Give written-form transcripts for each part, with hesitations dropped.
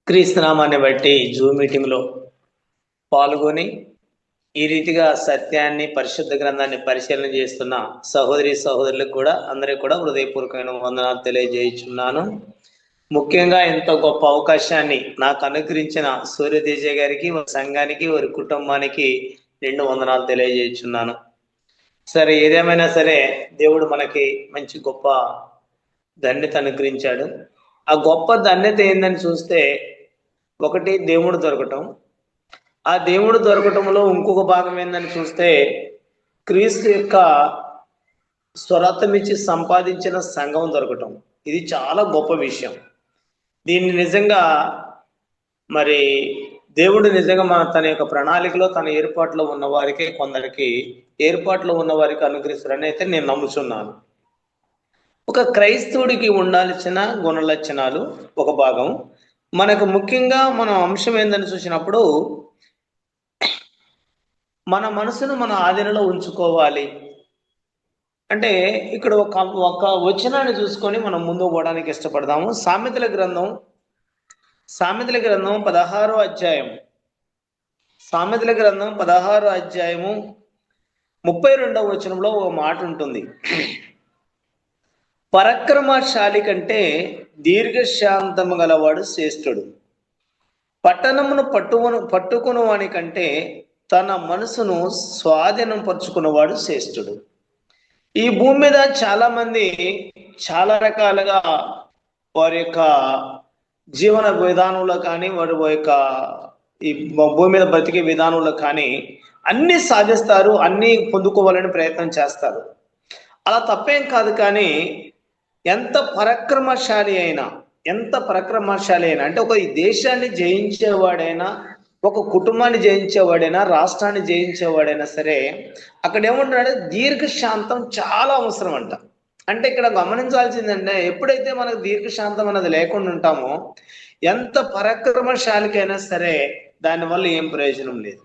క్రీస్తునామాన్ని బట్టి జూమ్ మీటింగ్లో పాల్గొని ఈ రీతిగా సత్యాన్ని పరిశుద్ధ గ్రంథాన్ని పరిశీలన చేస్తున్న సహోదరి సహోదరులకు కూడా అందరికీ కూడా హృదయపూర్వకమైన వందనాలు తెలియజేయుచున్నాను. ముఖ్యంగా ఎంతో గొప్ప అవకాశాన్ని నాకు అనుగ్రహించిన సూర్యతేజ గారికి, వారి సంఘానికి, వారి కుటుంబానికి రెండు వందనాలు తెలియజేయుచున్నాను. సరే, ఏదేమైనా సరే దేవుడు మనకి మంచి గొప్ప ధన్యత అనుగ్రహించాడు. ఆ గొప్ప ధన్యత ఏందని చూస్తే, ఒకటి దేవుడు దొరకటం. ఆ దేవుడు దొరకటంలో ఇంకొక భాగం ఏందని చూస్తే, క్రీస్తు యొక్క స్వరత్వం ఇచ్చి సంపాదించిన సంఘం దొరకటం. ఇది చాలా గొప్ప విషయం. దీన్ని నిజంగా మరి దేవుడు నిజంగా తన యొక్క ప్రణాళికలో, తన ఏర్పాట్లో ఉన్న వారికి, కొందరికి ఏర్పాట్లో ఉన్న వారికి అనుగ్రహిస్తారని అయితే నేను నమ్ముచున్నాను. ఒక క్రైస్తవుడికి ఉండాల్సిన గుణలక్షణాలు ఒక భాగం. మనకు ముఖ్యంగా మనం అంశం ఏందని చూసినప్పుడు, మన మనసును మన ఆధీనంలో ఉంచుకోవాలి. అంటే ఇక్కడ ఒక వచనాన్ని చూసుకొని మనం ముందుకు పోవడానికి ఇష్టపడదాము. సామెతల గ్రంథం 16వ అధ్యాయం. సామెతల గ్రంథం 16వ అధ్యాయము 32వ వచనంలో ఒక మాట ఉంటుంది. పరాక్రమశాలి కంటే దీర్ఘశాంతము గలవాడు శ్రేష్ఠుడు. పట్టణమును పట్టుకుని వాని కంటే తన మనసును స్వాధీనం పరుచుకున్నవాడు శ్రేష్ఠుడు. ఈ భూమి మీద చాలా మంది చాలా రకాలుగా వారి యొక్క జీవన విధానంలో కానీ, వారి యొక్క ఈ భూమి మీద బ్రతికే విధానంలో కానీ అన్ని సాధిస్తారు, అన్ని పొందుకోవాలని ప్రయత్నం చేస్తారు. అలా తప్పేం కాదు. కానీ ఎంత పరాక్రమశాలి అయినా అంటే ఒక దేశాన్ని జయించేవాడైనా, ఒక కుటుంబాన్ని జయించేవాడైనా, రాష్ట్రాన్ని జయించేవాడైనా సరే, అక్కడ ఏమంటాడంటే దీర్ఘశాంతం చాలా అవసరం అంట. అంటే ఇక్కడ గమనించాల్సిందంటే, ఎప్పుడైతే మనకు దీర్ఘశాంతం అనేది లేకుండా ఉంటామో, ఎంత పరాక్రమశాలికైనా సరే దానివల్ల ఏం ప్రయోజనం లేదు.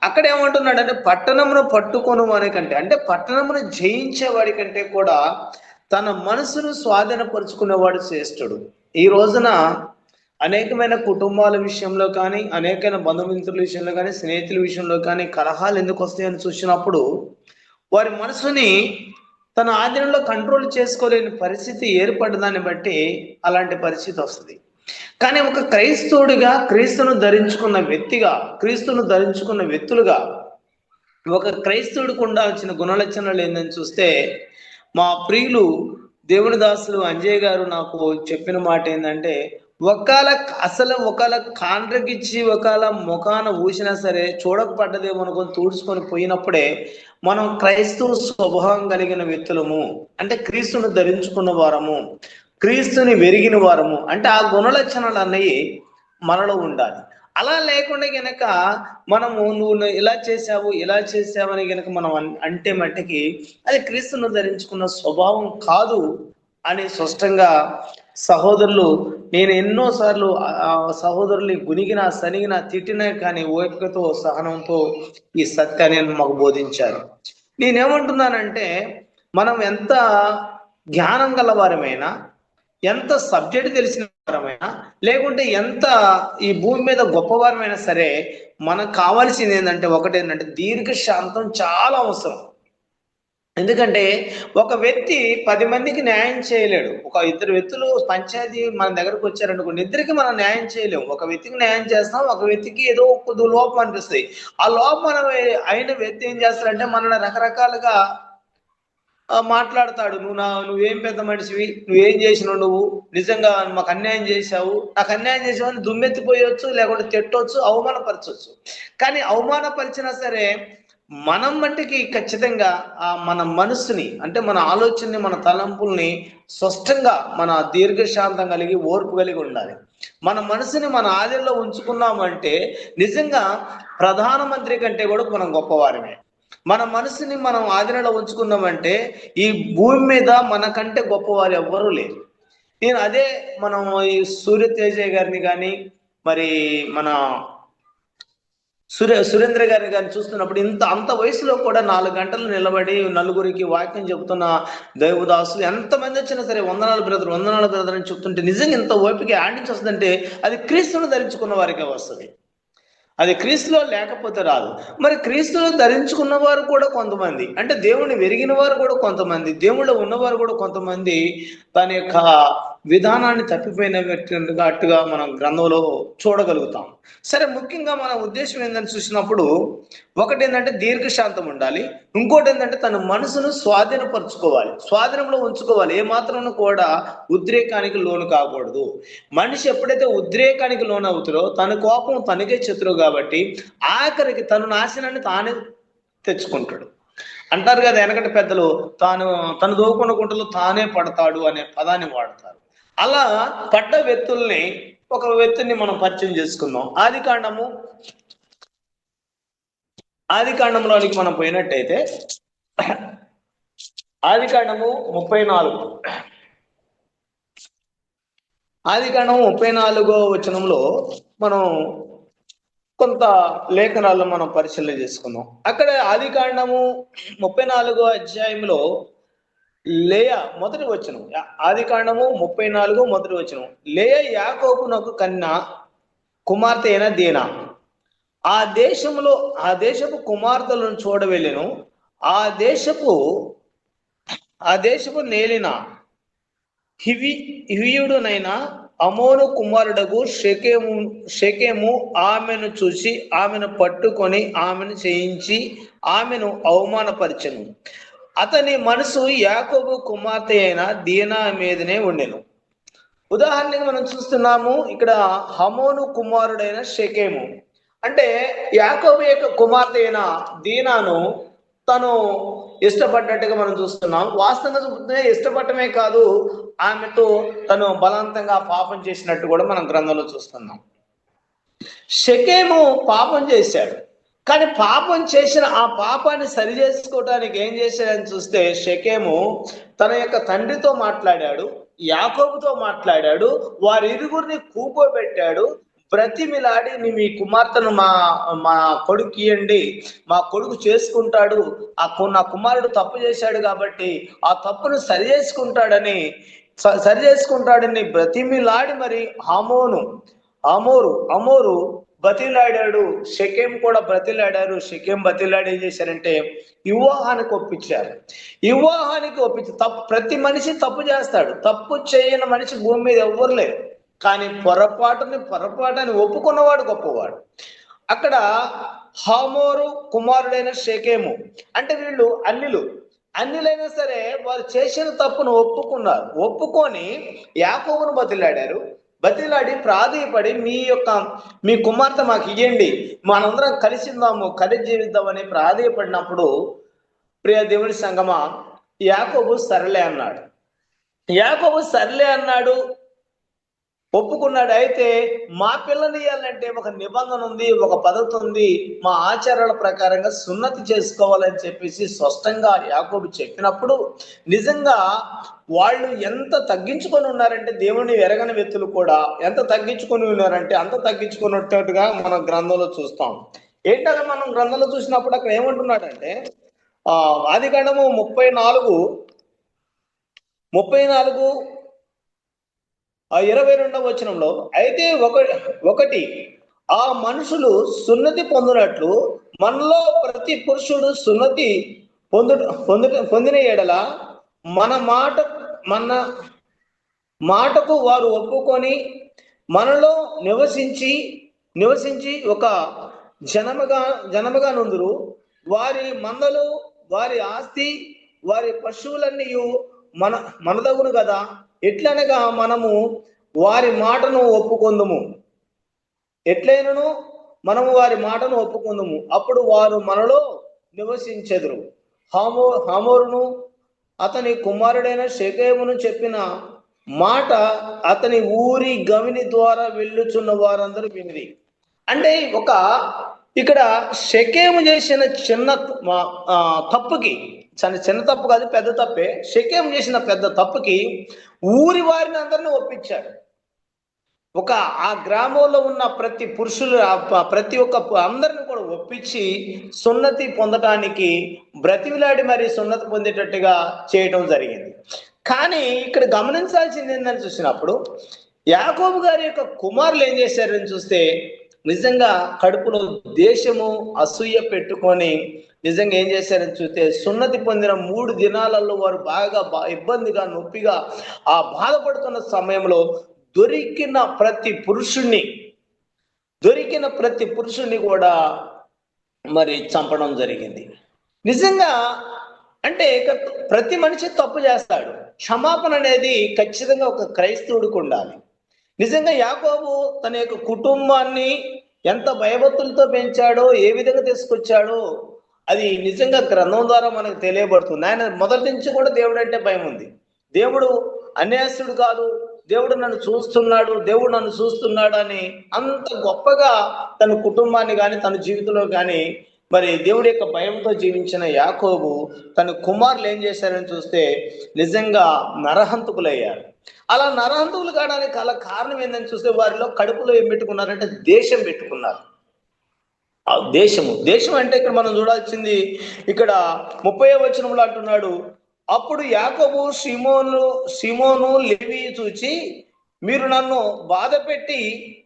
అక్కడ ఏమంటున్నాడంటే, పట్టణమును పట్టుకొను వాడి కంటే, అంటే పట్టణమును జయించేవాడి కంటే కూడా తన మనసును స్వాధీనపరుచుకునేవాడు శ్రేష్ఠుడు. ఈ రోజున అనేకమైన కుటుంబాల విషయంలో కానీ, అనేకమైన బంధుమిత్రుల విషయంలో కానీ, స్నేహితుల విషయంలో కానీ కలహాలు ఎందుకు వస్తాయని చూసినప్పుడు, వారి మనసుని తన ఆధీనంలో కంట్రోల్ చేసుకోలేని పరిస్థితి ఏర్పడదాన్ని బట్టి అలాంటి పరిస్థితి వస్తుంది. కానీ ఒక క్రైస్తవుడిగా, క్రీస్తును ధరించుకున్న వ్యక్తులుగా ఒక క్రైస్తవుడికి ఉండాల్సిన గుణలక్షణాలు ఏందని చూస్తే, మా ప్రియులు దేవుని దాసులు అంజయ్ గారు నాకు చెప్పిన మాట ఏంటంటే, ఒకవేళ కాండ్రకిచ్చి ఒకవేళ ముఖాన ఊసినా సరే చూడకపడ్డదేమో అనుకొని తుడుచుకొని పోయినప్పుడే మనం క్రైస్తవ స్వభావం కలిగిన వ్యక్తులము, అంటే క్రీస్తుని ధరించుకున్న వారము, క్రీస్తుని వెరిగిన వారము, అంటే ఆ గుణలక్షణాలు అన్నవి మనలో ఉండాలి. అలా లేకుండా గనక మనము నువ్వు ఇలా చేసావని గనక మనం అంటే మట్టికి అది క్రీస్తును ధరించుకున్న స్వభావం కాదు అని స్పష్టంగా సహోదరులు, నేను ఎన్నోసార్లు సహోదరుల్ని గునిగినా, సనిగినా, తిట్టినా కానీ ఓపికతో, సహనంతో ఈ సత్యాన్ని మాకు బోధించారు. నేనేమంటున్నానంటే, మనం ఎంత జ్ఞానం గలవారమైనా, ఎంత సబ్జెక్ట్ తెలిసిన వారమైనా, లేకుంటే ఎంత ఈ భూమి మీద గొప్పవారమైనా సరే, మనకు కావాల్సింది ఏంటంటే ఒకటేంటంటే దీర్ఘశాంతం చాలా అవసరం. ఎందుకంటే ఒక వ్యక్తి 10 మందికి న్యాయం చేయలేడు. ఒక ఇద్దరు వ్యక్తులు పంచాయతీ మన దగ్గరకు వచ్చారనుకోండి, ఇద్దరికి మనం న్యాయం చేయలేము. ఒక వ్యక్తికి న్యాయం చేస్తాం, ఒక వ్యక్తికి ఏదో కొద్ది లోపం అనిపిస్తుంది. ఆ లోపం అయిన వ్యక్తి ఏం చేస్తాడంటే మనల్ని రకరకాలుగా మాట్లాడతాడు. నువ్వేం పెద్ద మనిషివి, నువ్వేం చేసినావు, నువ్వు నిజంగా మాకు అన్యాయం చేశావు, నాకు అన్యాయం చేసావు అని దుమ్మెత్తిపోయొచ్చు, లేకుంటే తిట్టవచ్చు, అవమానపరచవచ్చు. కానీ అవమానపరిచినా సరే మనం మట్టికి ఖచ్చితంగా మన మనసుని, అంటే మన ఆలోచనని, మన తలంపుల్ని స్పష్టంగా మన దీర్ఘశాంతం కలిగి, ఓర్పు కలిగి ఉండాలి. మన మనసుని మన ఆధీనంలో ఉంచుకున్నామంటే నిజంగా ప్రధానమంత్రి కంటే కూడా మనం గొప్పవారమే. మన మనసుని మనం ఆధీనంలో ఉంచుకున్నామంటే ఈ భూమి మీద మనకంటే గొప్పవారు ఎవ్వరూ లేరు. నేను అదే మనం ఈ సూర్యతేజ గారిని కానీ, మరి మన సురేంద్ర గారిని కానీ చూస్తున్నప్పుడు అంత వయసులో కూడా 4 గంటలు నిలబడి నలుగురికి వాక్యం చెబుతున్న దైవదాసులు ఎంతమంది వచ్చినా సరే వందనాలు బ్రదర్ అని చెప్తుంటే నిజంగా ఇంత ఓపిక ఆడించి వస్తుందంటే అది క్రీస్తును ధరించుకున్న వారికే వస్తుంది. అది క్రీస్తులో లేకపోతే రాదు. మరి క్రీస్తులో ధరించుకున్న వారు కూడా కొంతమంది, అంటే దేవుణ్ణి వెరిగిన వారు కూడా కొంతమంది, దేవుళ్ళో ఉన్నవారు కూడా కొంతమంది తన యొక్క విధానాన్ని తప్పిపోయినట్టుగా మనం గ్రంథంలో చూడగలుగుతాం. సరే, ముఖ్యంగా మన ఉద్దేశం ఏంటని చూసినప్పుడు ఒకటి ఏంటంటే దీర్ఘశాంతం ఉండాలి, ఇంకోటి ఏంటంటే తన మనసును స్వాధీనపరచుకోవాలి, స్వాధీనంలో ఉంచుకోవాలి. ఏమాత్రం కూడా ఉద్రేకానికి లోను కాకూడదు. మనిషి ఎప్పుడైతే ఉద్రేకానికి లోను అవుతారో తన కోపం తనకే శత్రువు కాబట్టి ఆఖరికి తన నాశనాన్ని తానే తెచ్చుకుంటాడు. అంటారు కదా వెనకటి పెద్దలు, తను దోకున్న గుంటలో తానే పడతాడు అనే పదాన్ని వాడతారు. అలా పడ్డ వ్యక్తుల్ని ఒక వ్యక్తిని మనం పరిచయం చేసుకుందాం. ఆదికాండంలోనికి మనం పోయినట్టయితే ఆదికాండము 34 ఆదికాండము 34వ వచనంలో మనం కొంత లేఖనాలను మనం పరిశీలన చేసుకుందాం. అక్కడ ఆదికాండము 34వ అధ్యాయంలో లేయా మొదటి వచనం, ఆదికాండము 34 మొదటి వచనం, లేయా యాకోబునకు కన్నా కుమార్తె అయిన దీనా ఆ దేశపు కుమార్తెలను చూడవెళ్ళెను. ఆ దేశపు నేలిన హివియుడునైన అమోను కుమారుడకు షెకెము ఆమెను చూసి ఆమెను పట్టుకొని ఆమెను చేయించి ఆమెను అవమానపరిచెను. అతని మనసు యాకోబు కుమార్తె అయిన దీనా మీదనే ఉండెను. ఉదాహరణకి మనం చూస్తున్నాము ఇక్కడ హమోను కుమారుడైన షెకెము అంటే యాకోబు యొక్క కుమార్తె అయిన దీనాను తను ఇష్టపడ్డట్టుగా మనం చూస్తున్నాం. వాస్తవంగా ఇష్టపడటమే కాదు, ఆమెతో తను బలవంతంగా పాపం చేసినట్టు కూడా మనం గ్రంథంలో చూస్తున్నాం. షెకెము పాపం చేశాడు, కానీ పాపం చేసిన ఆ పాపాన్ని సరి చేసుకోవడానికి ఏం చేశాడని చూస్తే షెకెము తన యొక్క తండ్రితో మాట్లాడాడు, యాకోబుతో మాట్లాడాడు, వారిరువురిని కూకోబెట్టాడు, బ్రతిమిలాడి మీ కుమార్తెను మా కొడుకు ఇయ్యండి, మా కొడుకు చేసుకుంటాడు, నా కుమారుడు తప్పు చేశాడు కాబట్టి ఆ తప్పును సరి చేసుకుంటాడని బ్రతిమిలాడి మరి అమోరు బతిలాడాడు, షెకెం కూడా బతిలాడారు. షెకెం బతిలాడి ఏం చేశారంటే వివాహానికి ఒప్పించారు. ప్రతి మనిషి తప్పు చేస్తాడు, తప్పు చేయని మనిషి భూమి మీద ఎవ్వరు లేరు, కానీ పొరపాటుని ఒప్పుకున్నవాడు గొప్పవాడు. అక్కడ హమోరు కుమారుడైన షెకెము అంటే వీళ్ళు అన్యులైనా సరే వారు చేసిన తప్పును ఒప్పుకొని యాకోబును బతిలాడి ప్రాధేయపడి మీ కుమార్తె మాకు ఇయ్యండి, మనందరం కలిసి జీవిద్దామని ప్రాధేయపడినప్పుడు ప్రియ దేవుని సంగమా యాకోబు సర్లే అన్నాడు, ఒప్పుకున్నాడు. అయితే మా పిల్లని ఇవ్వాలంటే ఒక నిబంధన ఉంది, ఒక పద్ధతి ఉంది, మా ఆచారాల ప్రకారంగా సున్నతి చేసుకోవాలని చెప్పేసి స్పష్టంగా యాకోబు చెప్పినప్పుడు నిజంగా వాళ్ళు ఎంత తగ్గించుకొని ఉన్నారంటే దేవుణ్ణి ఎరగని వ్యక్తులు కూడా ఎంత తగ్గించుకొని ఉన్నారంటే అంత తగ్గించుకున్నట్టుగా మనం గ్రంథంలో చూస్తాం. ఏంటంటే మనం గ్రంథంలో చూసినప్పుడు అక్కడ ఏమంటున్నాడంటే ఆదికాండము 34 22వ వచనంలో, అయితే ఒకటి ఆ మనుషులు సున్నతి పొందినట్లు మనలో ప్రతి పురుషుడు సున్నతి పొందిన ఎడల మన మాటకు వారు ఒప్పుకొని మనలో నివసించి ఒక జనముగా నుందురు. వారి మందలు, వారి ఆస్తి, వారి పశువులన్నీ మనదగును కదా. ఎట్లనగా మనము వారి మాటను ఒప్పుకొందుము, అప్పుడు వారు మనలో నివసించెదరు. హమోరును అతని కుమారుడైన షెకెమును చెప్పిన మాట అతని ఊరి గవిని ద్వారా వెళ్ళుచున్న వారందరూ వినిది. అంటే ఇక్కడ షెకెము చేసిన చిన్న తప్పుకి, చిన్న తప్పు కాదు, పెద్ద తప్పే. షెకెము చేసిన పెద్ద తప్పుకి ఊరి వారిని అందరినీ ఒప్పించాడు. ఒక ఆ గ్రామంలో ఉన్న ప్రతి పురుషులు ప్రతి ఒక్క అందరిని కూడా ఒప్పించి సున్నతి పొందటానికి బ్రతిమిలాడి మరి సున్నతి పొందేటట్టుగా చేయటం జరిగింది. కానీ ఇక్కడ గమనించాల్సింది ఏంటని చూసినప్పుడు యాకోబు గారి యొక్క కుమారులు ఏం చేశారని చూస్తే నిజంగా కడుపులో దేశము అసూయ పెట్టుకొని నిజంగా ఏం చేశారని చూస్తే సున్నతి పొందిన 3 దినాలలో వారు బాగా ఇబ్బందిగా నొప్పిగా ఆ బాధపడుతున్న సమయంలో దొరికిన ప్రతి పురుషుణ్ణి కూడా మరి చంపడం జరిగింది. నిజంగా అంటే ప్రతి మనిషి తప్పు చేస్తాడు. క్షమాపణ అనేది ఖచ్చితంగా ఒక క్రైస్తవుడికి ఉండాలి. నిజంగా యాకోబు తన యొక్క కుటుంబాన్ని ఎంత భయభక్తులతో పెంచాడో, ఏ విధంగా తీసుకొచ్చాడో అది నిజంగా గ్రంథం ద్వారా మనకు తెలియబడుతుంది. ఆయన మొదటి నుంచి కూడా దేవుడు అంటే భయం ఉంది. దేవుడు అన్యాయస్తుడు కాదు, దేవుడు నన్ను చూస్తున్నాడు అని అంత గొప్పగా తన కుటుంబాన్ని కానీ తన జీవితంలో కానీ మరి దేవుడి యొక్క భయంతో జీవించిన యాకోబు తన కుమారులు ఏం చేశారని చూస్తే నిజంగా నరహంతకులయ్యారు. అలా నరహంతకులు కావడానికి అలా కారణం ఏంటని చూస్తే వారిలో కడుపులో ఏం పెట్టుకున్నారంటే దేశం పెట్టుకున్నారు. దేశం అంటే ఇక్కడ మనం చూడాల్సింది ఇక్కడ 30వ వచనంలో అంటున్నాడు, అప్పుడు యాకోబు సిమోను లేవి చూచి మీరు నన్ను బాధ పెట్టి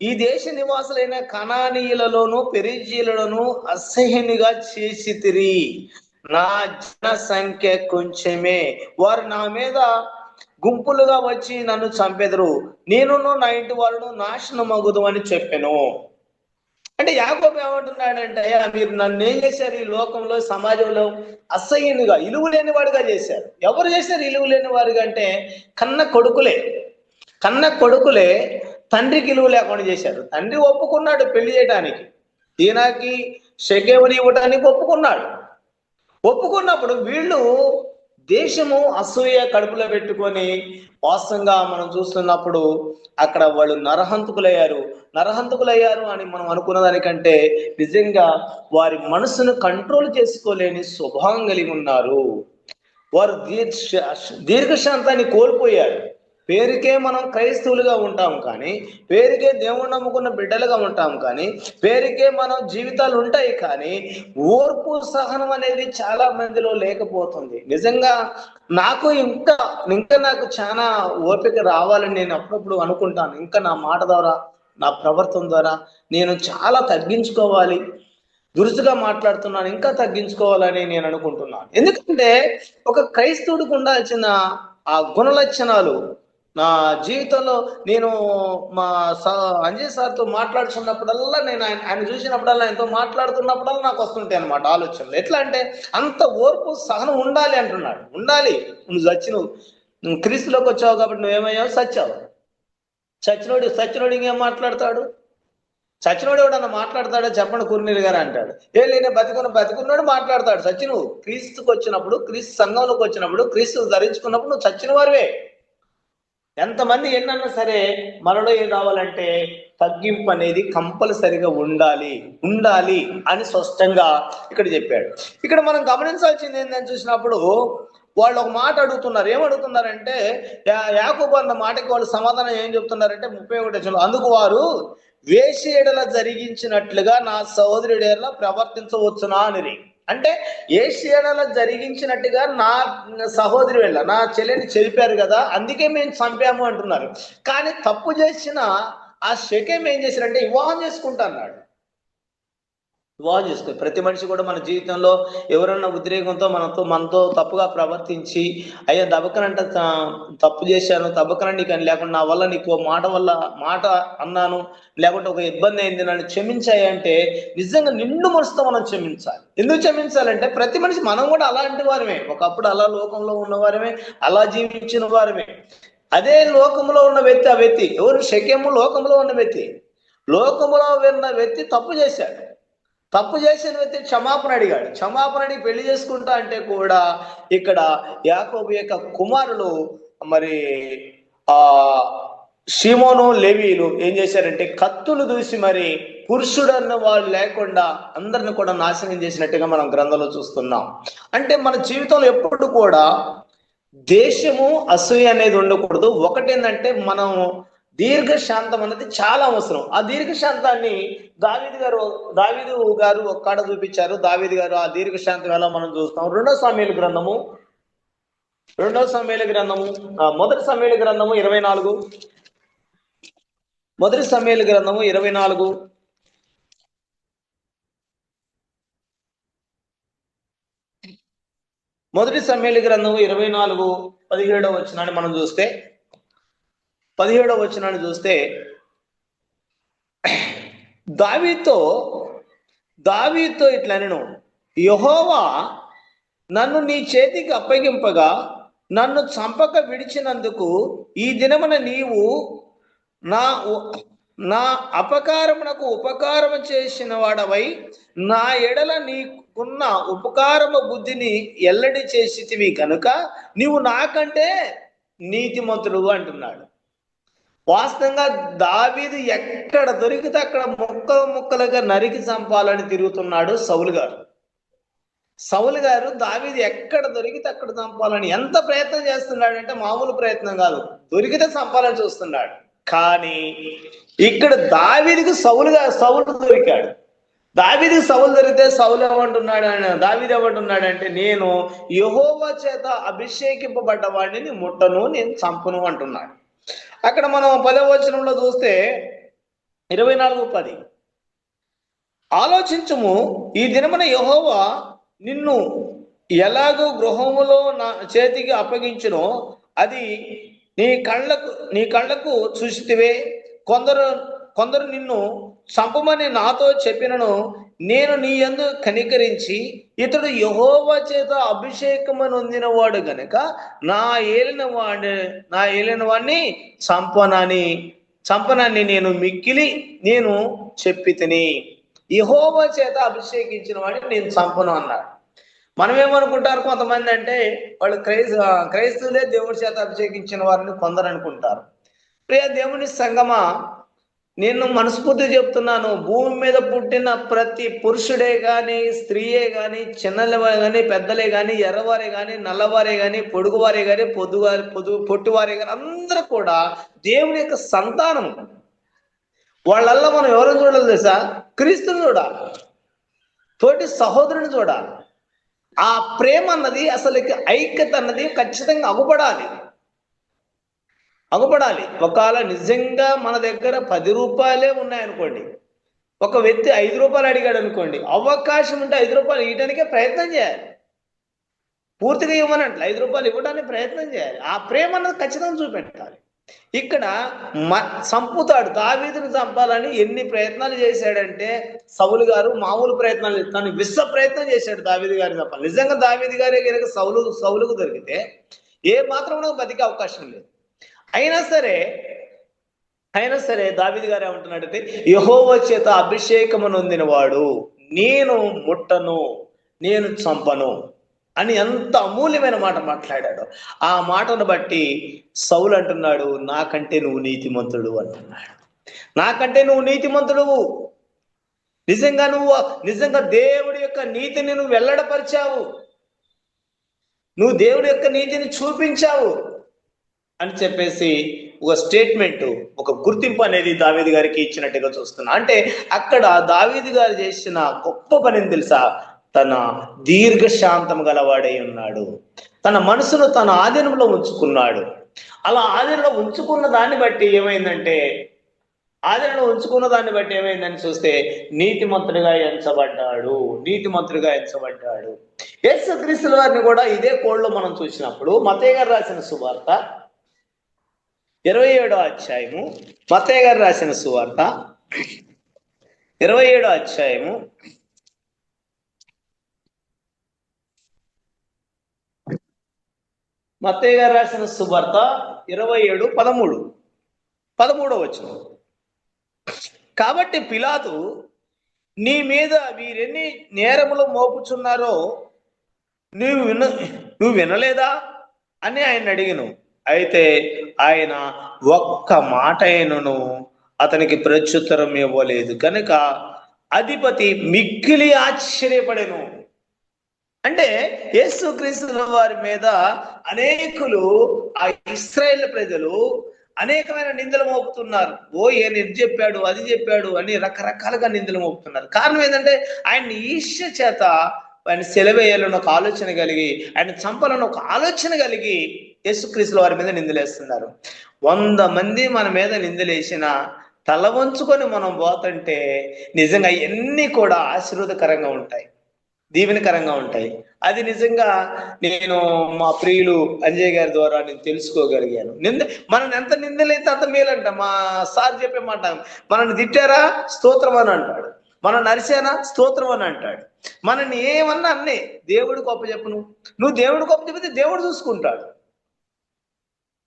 ఈ దేశ నివాసులైన కనానీయులలోను పెరిజీలలోను అసహ్యునిగా చేసితిరి. నా జన సంఖ్య కొంచెమే, వారు నా మీద గుంపులుగా వచ్చి నన్ను చంపెదరు, నేనును నా ఇంటి వాళ్ళను నాశనమగుదు అని చెప్పాను. అంటే యాకోబు ఏమంటున్నాడంటే మీరు నన్ను ఏం చేశారు, ఈ లోకంలో సమాజంలో అసహ్యునిగా ఇలువ లేని వాడిగా చేశారు. ఎవరు చేశారు ఇలువ లేని వాడిగా అంటే కన్న కొడుకులే తండ్రికి ఇలువ లేకుండా చేశారు. తండ్రి ఒప్పుకున్నాడు పెళ్లి చేయడానికి, ఈయనకి షెకెముని ఇవ్వడానికి ఒప్పుకున్నప్పుడు వీళ్ళు దేశము అసూయ కడుపులో పెట్టుకొని వాస్తవంగా మనం చూస్తున్నప్పుడు అక్కడ వాళ్ళు నరహంతకులయ్యారు అని మనం అనుకున్న దానికంటే నిజంగా వారి మనసును కంట్రోల్ చేసుకోలేని స్వభావం కలిగి ఉన్నారు. వారు దీర్ఘశాంతాన్ని కోల్పోయారు. పేరుకే మనం క్రైస్తవులుగా ఉంటాం కానీ, పేరుకే దేవుడు నమ్ముకున్న బిడ్డలుగా ఉంటాం కానీ, పేరుకే మనం జీవితాలు ఉంటాయి కానీ ఓర్పు సహనం అనేది చాలా మందిలో లేకపోతుంది. నిజంగా నాకు ఇంకా నాకు చాలా ఓపిక రావాలని నేను అప్పుడప్పుడు అనుకుంటాను. ఇంకా నా మాట ద్వారా, నా ప్రవర్తన ద్వారా నేను చాలా తగ్గించుకోవాలి, దురుసుగా మాట్లాడుతున్నాను, ఇంకా తగ్గించుకోవాలని నేను అనుకుంటున్నాను. ఎందుకంటే ఒక క్రైస్తవుడికి ఉండాల్సిన ఆ గుణ లక్షణాలు నా జీవితంలో నేను మా అంజయ్ సార్తో మాట్లాడుతున్నప్పుడల్లా నేను ఆయన చూసినప్పుడల్లా ఆయనతో మాట్లాడుతున్నప్పుడల్లా నాకు వస్తుంటాయి అన్నమాట ఆలోచనలు. ఎట్లా అంటే అంత ఓర్పు సహనం ఉండాలి అంటున్నాడు. ఉండాలి. నువ్వు క్రీస్తులోకి వచ్చావు కాబట్టి నువ్వేమయ్యావు, సచ్చినోడు ఇంకేం మాట్లాడతాడు? సచ్చినోడు ఎవడన్నా మాట్లాడతాడో చెప్పండి కుర్నీరు గారు అంటాడు. లేనే బతికున్నాడు మాట్లాడతాడు. సచ్చిను క్రీస్తుకు వచ్చినప్పుడు, క్రీస్తు సంఘంలోకి వచ్చినప్పుడు, క్రీస్తు ధరించుకున్నప్పుడు నువ్వు చచ్చిన వారివే. ఎంతమంది ఎన్నన్నా సరే మనలో ఏం రావాలంటే తగ్గింపు అనేది కంపల్సరిగా ఉండాలి అని స్పష్టంగా ఇక్కడ చెప్పాడు. ఇక్కడ మనం గమనించాల్సింది ఏంటని చూసినప్పుడు వాళ్ళు ఒక మాట అడుగుతున్నారు. ఏమడుగుతున్నారంటే యాకోబు అన్న మాటకి వాళ్ళు సమాధానం ఏం చెప్తున్నారంటే 31 అందుకు వారు వేశ్య ఎడల జరిగించినట్లుగా నా సహోదరుడి ఎడల ప్రవర్తించవచ్చునా అని. అంటే ఏషియాలో జరిగించినట్టుగా నా సహోదరి వెళ్ళ నా చెల్లిని చెరిపారు కదా, అందుకే మేము చంపాము అంటున్నారు. కానీ తప్పు చేసిన ఆ షెకెం ఏం చేశారంటే వివాహం చేసుకుంటా అన్నాడు. వివాహం చేసుకో. ప్రతి మనిషి కూడా మన జీవితంలో ఎవరన్నా ఉద్రేకంతో మనతో తప్పుగా ప్రవర్తించి అయ్యా దబకనంట తప్పు చేశాను, తప్పకనండి కానీ లేకుండా నా వల్ల నీకు మాట అన్నాను, లేకుంటే ఒక ఇబ్బంది అయింది, నన్ను క్షమించాయి అంటే నిజంగా నిండు మనసుతో మనం క్షమించాలి. ఎందుకు క్షమించాలంటే ప్రతి మనిషి మనం కూడా అలాంటి వారమే, ఒకప్పుడు అలా లోకంలో ఉన్నవారమే, అలా జీవించిన వారమే. అదే లోకంలో ఉన్న వ్యక్తి, ఆ వ్యక్తి ఎవరు? షెకెము లోకంలో ఉన్న వ్యక్తి. లోకంలో ఉన్న వ్యక్తి తప్పు చేశాడు. తప్పు చేసిన వ్యక్తి క్షమాపణ అడిగాడు. క్షమాపణ అడిగి పెళ్లి చేసుకుంటా అంటే కూడా ఇక్కడ యాకోబు యొక్క కుమారులు మరి షిమోను లేవీలు ఏం చేశారంటే కత్తులు దూసి మరి పురుషుడు అన్న వాళ్ళు లేకుండా అందరిని కూడా నాశనం చేసినట్టుగా మనం గ్రంథంలో చూస్తున్నాం. అంటే మన జీవితంలో ఎప్పుడు కూడా దేశము అసూయ అనేది ఉండకూడదు. ఒకటేంటంటే మనం దీర్ఘశాంతం అన్నది చాలా అవసరం. ఆ దీర్ఘశాంతాన్ని దావీదు గారు ఒక్కడ చూపించారు. దావీదు గారు ఆ దీర్ఘశాంతం ఎలా మనం చూస్తాం. రెండో సమూయేలు గ్రంథము మొదటి సమూయేలు గ్రంథము 24. మొదటి సమూయేలు గ్రంథము 24. మొదటి సమూయేలు గ్రంథము 24:17 వచనాన్ని మనం చూస్తే 17 వచనాన్ని చూస్తే దావీదుతో ఇట్లా నేను, యెహోవా నన్ను నీ చేతికి అప్పగింపగా నన్ను చంపక విడిచినందుకు ఈ దినమున నీవు నా అపకారమునకు ఉపకారము చేసిన వాడవై నా ఎడల నీకున్న ఉపకారము బుద్ధిని ఎల్లడి చేసితివి కనుక నీవు నాకంటే నీతిమంతుడు అంటున్నాడు. వాస్తవంగా దావీదు ఎక్కడ దొరికితే అక్కడ ముక్కలుగా నరికి చంపాలని తిరుగుతున్నాడు సౌలు గారు దావీదు ఎక్కడ దొరికితే అక్కడ చంపాలని ఎంత ప్రయత్నం చేస్తున్నాడంటే మామూలు ప్రయత్నం కాదు, దొరికితే చంపాలని చూస్తున్నాడు. కానీ ఇక్కడ దావీదుకి సౌలు దొరికాడు. దావీదుకి సౌలు దొరికితే దావీదు ఏమంటున్నాడంటే, నేను యెహోవా చేత అభిషేకింపబడ్డ వాడిని ముట్టను, నేను చంపును అంటున్నాడు. అక్కడ మనం 10వ వచనంలో చూస్తే 24:10, ఆలోచించుము, ఈ దినమున యెహోవా నిన్ను ఎలాగో గృహములో నా చేతికి అప్పగించునో అది నీ కళ్ళకు చూసితివే. కొందరు నిన్ను చంపమని నాతో చెప్పినను నేను నీ యందు కనికరించి ఇతడు యెహోవా చేత అభిషేకము నొందిన వాడు గనుక నా ఏలిన వాడిని చంపనని నేను మిక్కిలి చెప్పి తిని, యెహోవా చేత అభిషేకించిన వాడిని నేను చంపను అన్నాడు. మనం ఏమనుకుంటారు, కొంతమంది అంటే వాళ్ళు క్రైస్తవులే దేవుడి చేత అభిషేకించిన వారిని కొందరు అనుకుంటారు. ప్రియ దేవుని సంగమా, నేను మనస్ఫూర్తిగా చెప్తున్నాను, భూమి మీద పుట్టిన ప్రతి పురుషుడే గాని, స్త్రీయే గాని, చిన్నలే గాని, పెద్దలే గాని, ఎర్రవారే గాని, నల్లవారే గాని, పొడుగువారే గాని, పొట్టివారే గాని, అందరూ కూడా దేవుని యొక్క సంతానం. వాళ్ళల్లో మనం ఎవరిని చూడాలి తెలుసా? క్రీస్తుని చూడాలి, తోటి సహోదరుని చూడాలి. ఆ ప్రేమ అన్నది, అసలు ఐక్యత అన్నది ఖచ్చితంగా అగుపడాలి. ఒకవేళ నిజంగా మన దగ్గర 10 రూపాయలే ఉన్నాయనుకోండి, ఒక వ్యక్తి 5 రూపాయలు అడిగాడు అనుకోండి, అవకాశం ఉంటే 5 రూపాయలు ఇవ్వడానికే ప్రయత్నం చేయాలి. పూర్తిగా ఇవ్వనట్లు 5 రూపాయలు ఇవ్వడానికి ప్రయత్నం చేయాలి. ఆ ప్రేమ అన్నది ఖచ్చితంగా చూపెట్టాలి. ఇక్కడ చంపుతాడు, దావీదును చంపాలని ఎన్ని ప్రయత్నాలు చేశాడంటే సౌలు గారు మామూలు ప్రయత్నాలు, తను విశ్వ ప్రయత్నం చేశాడు దావీదు గారిని చంపాలి. నిజంగా దావీదు గారే కనుక సౌలుకు దొరికితే ఏ మాత్రం బతికే అవకాశం లేదు. అయినా సరే దావీదు గారు ఏమంటున్నాడంటే, యెహోవా చేత అభిషేకము నొందిన వాడు నేను ముట్టను, నేను చంపను అని ఎంత అమూల్యమైన మాట మాట్లాడాడు. ఆ మాటను బట్టి సౌలు అంటున్నాడు, నాకంటే నువ్వు నీతిమంతుడు అంటున్నాడు. నాకంటే నువ్వు నీతిమంతుడు, నిజంగా దేవుడి యొక్క నీతిని నువ్వు వెల్లడపరిచావు, నువ్వు దేవుడి యొక్క నీతిని చూపించావు అని చెప్పేసి ఒక స్టేట్మెంట్, ఒక గుర్తింపు అనేది దావీదు గారికి ఇచ్చినట్టుగా చూస్తున్నా. అంటే అక్కడ దావీదు గారు చేసిన గొప్ప పనిని తెలుసా? తన దీర్ఘశాంతం గలవాడై ఉన్నాడు. తన మనసును తన ఆధీనంలో ఉంచుకున్నాడు. అలా ఆధీనంలో ఉంచుకున్న దాన్ని బట్టి ఏమైందంటే చూస్తే నీతిమంతుడిగా ఎంచబడ్డాడు. యేసుక్రీస్తు వారిని కూడా ఇదే కోడ్లో మనం చూసినప్పుడు మత్తయి గారు రాసిన సువార్త 27వ అధ్యాయము, మత్తయి గారు రాసిన సువార్త 27వ అధ్యాయము 27:13 వచనం. కాబట్టి పిలాతు, నీ మీద వీరెన్ని నేరములు మోపుచున్నారో నువ్వు వినలేదా అని ఆయన అడిగిను. అయితే ఆయన ఒక్క మాట అయినను అతనికి ప్రత్యుత్తరం ఇవ్వలేదు. కనుక అధిపతి మిక్కిలి ఆశ్చర్యపడెను. అంటే యేసుక్రీస్తు వారి మీద అనేకులు, ఆ ఇశ్రాయేలు ప్రజలు అనేకమైన నిందలు మోపుతున్నారు. ఈయన ఇది చెప్పాడు, అది చెప్పాడు అని రకరకాలుగా నిందలు మోపుతున్నారు. కారణం ఏంటంటే ఆయన్ని ఈర్ష్య చేత ఆయన సెలవేయాలని ఒక ఆలోచన కలిగి, ఆయన చంపాలని ఒక ఆలోచన కలిగి యేసుక్రీస్తుల వారి మీద నిందలేస్తున్నారు. 100 మంది మన మీద నిందలేసిన తల వంచుకొని మనం పోతుంటే నిజంగా ఇవన్నీ కూడా ఆశీర్వాదకరంగా ఉంటాయి, దీవెనకరంగా ఉంటాయి. అది నిజంగా నేను మా ప్రియులు అంజయ్ గారి ద్వారా నేను తెలుసుకోగలిగాను. మనల్ని ఎంత నిందలైతే అంత మేలంట. మా సార్ చెప్పే మాట, మనల్ని తిట్టారా స్తోత్రం అని అంటాడు, మనల్ని అరిసానా స్తోత్రం అని అంటాడు. మనల్ని ఏమన్నా అన్నే దేవుడు గొప్ప చెప్పు, నువ్వు దేవుడు గొప్ప చెప్తే దేవుడు చూసుకుంటాడు.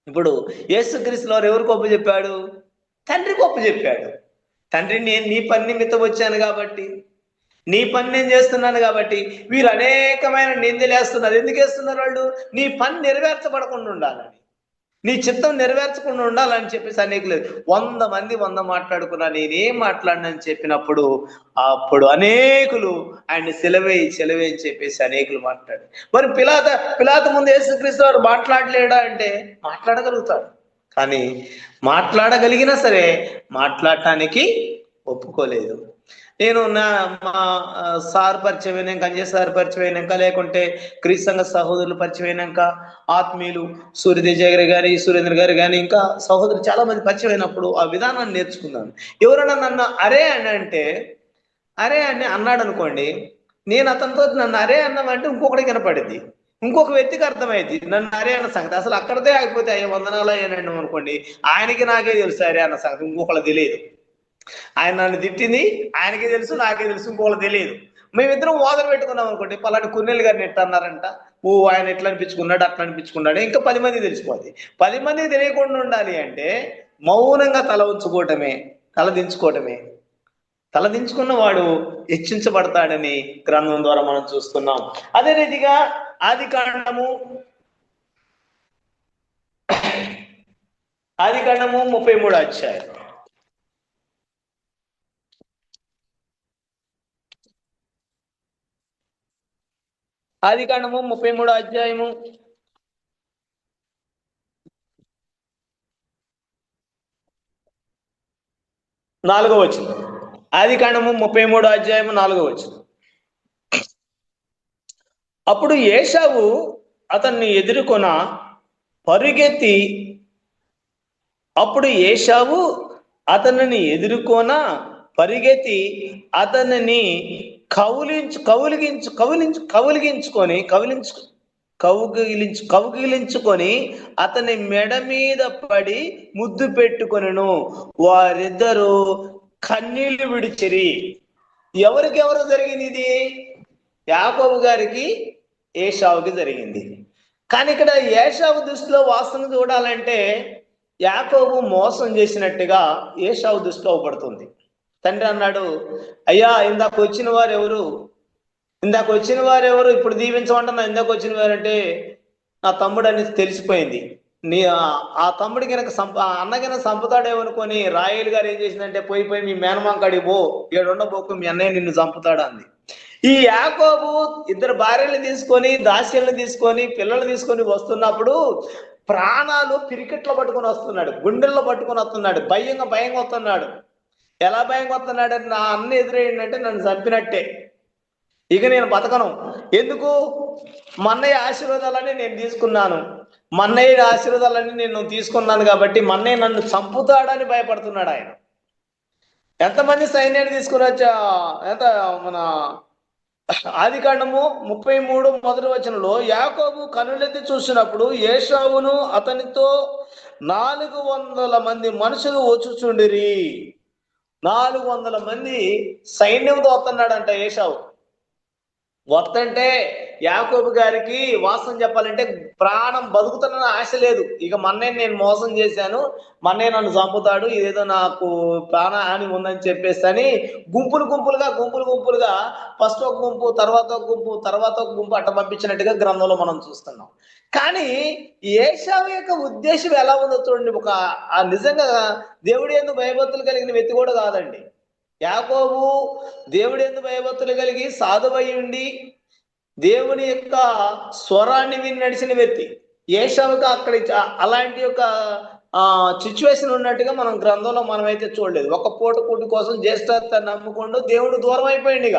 ఇప్పుడు యేసుక్రీస్తుల వారు ఎవరు గొప్ప చెప్పాడు? తండ్రి గొప్ప చెప్పాడు. తండ్రి, నేను నీ పని నిమిత్తం వచ్చాను కాబట్టి, నీ పని నేను చేస్తున్నాను కాబట్టి. వీరు అనేకమైన నిందలు వేస్తున్నారు. ఎందుకు వేస్తున్నారు? వాళ్ళు నీ పని నెరవేర్చబడకుండా ఉండాలని, నీ చిత్తం నెరవేర్చకుండా ఉండాలని చెప్పేసి అనేకులు 100 మంది 100 మాట్లాడుకున్నా నేనేం మాట్లాడినని చెప్పినప్పుడు అప్పుడు అనేకులు ఆయన సెలవే అని చెప్పేసి అనేకులు మాట్లాడు. మరి పిలాత ముందు యేసుక్రీస్తు వారు మాట్లాడలేడా అంటే మాట్లాడగలుగుతాడు. కానీ మాట్లాడగలిగినా సరే మాట్లాడటానికి ఒప్పుకోలేదు. నేను మా సార్ పరిచయం అయినాక, అంజయ్ సార్ పరిచయం అయినాక, లేకుంటే క్రీస్తు సంఘ సహోదరులు పరిచయం అయినాక, ఆత్మీయులు సూర్యదేజాగరి గారి, సురేంద్ర గారు కానీ ఇంకా సహోదరులు చాలా మంది పరిచయం అయినప్పుడు ఆ విధానాన్ని నేర్చుకున్నాను. ఎవరైనా నన్ను అరే అని అంటే, అరే అని అన్నాడు అనుకోండి, నేను అతనితో నన్ను అరే అన్నామంటే ఇంకొకటి కనపడింది, ఇంకొక వ్యక్తికి అర్థమైంది నన్ను అరే అన్న సంగతి. అసలు అక్కడదే ఆగిపోతే అయ్యే వందనాలు అయ్యానండి అనుకోండి, ఆయనకి నాకే తెలుసు అరే అన్న సంగతి, ఇంకొకళ్ళు తెలియదు. ఆయన నన్ను తిట్టింది ఆయనకే తెలుసు, నాకే తెలుసు, ఇంకోళ్ళకి తెలియదు. మేమిద్దరం వాదన పెట్టుకున్నాం అనుకోండి, పలాని కున్నెలు గారిని ఎట్లా అన్నారంట, ఆయన ఎట్లా అనిపించుకున్నాడు, అట్లా అనిపించుకున్నాడు, ఇంకా 10 మంది తెలిసిపోద్ది. 10 మంది తెలియకుండా ఉండాలి అంటే మౌనంగా తల ఉంచుకోవటమే, తల దించుకోవటమే. తల దించుకున్న వాడు హెచ్చించబడతాడని గ్రంథం ద్వారా మనం చూస్తున్నాం. అదే రీతిగా ఆదికాండము 33 అధ్యాయం. ఆదికాండము 33 అధ్యాయము 4వ వచనం. ఆదికాండము 33 అధ్యాయము 4వ వచనం. అప్పుడు ఏశావు అతన్ని ఎదుర్కొన పరుగెత్తి అతనిని కౌగిలించుకొని అతని మెడ మీద పడి ముద్దు పెట్టుకొనెను. వారిద్దరూ కన్నీళ్లు విడిచిరి. ఎవరికెవరు జరిగింది ఇది? యాకోబు గారికి ఏశావుకి జరిగింది. కానీ ఇక్కడ ఏశావు దృష్టిలో వాసన చూడాలంటే యాకోబు మోసం చేసినట్టుగా ఏశావు దృష్టిలో అవపడుతుంది. తండ్రి అన్నాడు, అయ్యా ఇందాక వచ్చిన వారు ఎవరు, ఇప్పుడు దీవించమంటున్నా. ఇందాక వచ్చిన వారంటే నా తమ్ముడు అని తెలిసిపోయింది. ఆ తమ్ముడి కనుక అన్న కనుక చంపుతాడేమనుకొని రాయేలు గారు ఏం చేసిందంటే, పోయి మీ మేనమాంకాడికి పో, ఏడుండబోకు, మీ అన్నయ్య నిన్ను చంపుతాడా అంది. ఈ యాకోబు 2 భార్యలు తీసుకొని, దాస్యలను తీసుకొని, పిల్లలు తీసుకొని వస్తున్నప్పుడు ప్రాణాలు పిరికెట్లో పట్టుకొని వస్తున్నాడు, గుండెల్లో పట్టుకొని వస్తున్నాడు, భయంగా వస్తున్నాడు. ఎలా భయంగా వస్తున్నాడు? నా అన్న ఎదురైందంటే నన్ను చంపినట్టే, ఇక నేను బతకను. ఎందుకు? మన్నయ్య ఆశీర్వాదాలని నేను తీసుకున్నాను, మన్నయ్య ఆశీర్వాదాలని నేను తీసుకున్నాను కాబట్టి మన్నయ్య నన్ను చంపుతాడని భయపడుతున్నాడు ఆయన. ఎంతమంది సైన్యాన్ని తీసుకుని వచ్చా? మన ఆదికాండము 33 మొదటి వచనంలో యాకోబు కనులెత్తి చూసినప్పుడు ఏశావును అతనితో 400 మంది మనుషులు వచ్చుచుండిరి. 400 మంది సైన్యంతో వస్తున్నాడంట ఏశావు. వస్తుంటే యాకోబు గారికి వాస్తవం చెప్పాలంటే ప్రాణం బతుకుతున్న ఆశ లేదు. ఇక మన్నయ్య నేను మోసం చేశాను, మన్నయ్య నన్ను చంపుతాడు, ఇదేదో నాకు ప్రాణహాని ఉందని చెప్పేసి అని గుంపులుగా ఫస్ట్ ఒక గుంపు, తర్వాత ఒక గుంపు అట్ట పంపించినట్టుగా గ్రంథంలో మనం చూస్తున్నాం. కానీ ఏశావు యొక్క ఉద్దేశం ఎలా ఉందో చూడండి. నిజంగా దేవుడి యందు భయభక్తులు కలిగిన వ్యక్తి కూడా కాదండి యాకోబు. దేవుడి యందు భయభక్తులు కలిగి సాధువై ఉండి దేవుని యొక్క స్వరాన్ని విని నడిచిన వ్యక్తి. ఏశావుకి అక్కడ అలాంటి యొక్క సిచ్యువేషన్ ఉన్నట్టుగా మనం గ్రంథంలో మనమైతే చూడలేదు. ఒక పూట కూటి కోసం జ్యేష్ఠత నమ్ముకుంటూ దేవుడు దూరం అయిపోయింది ఇక.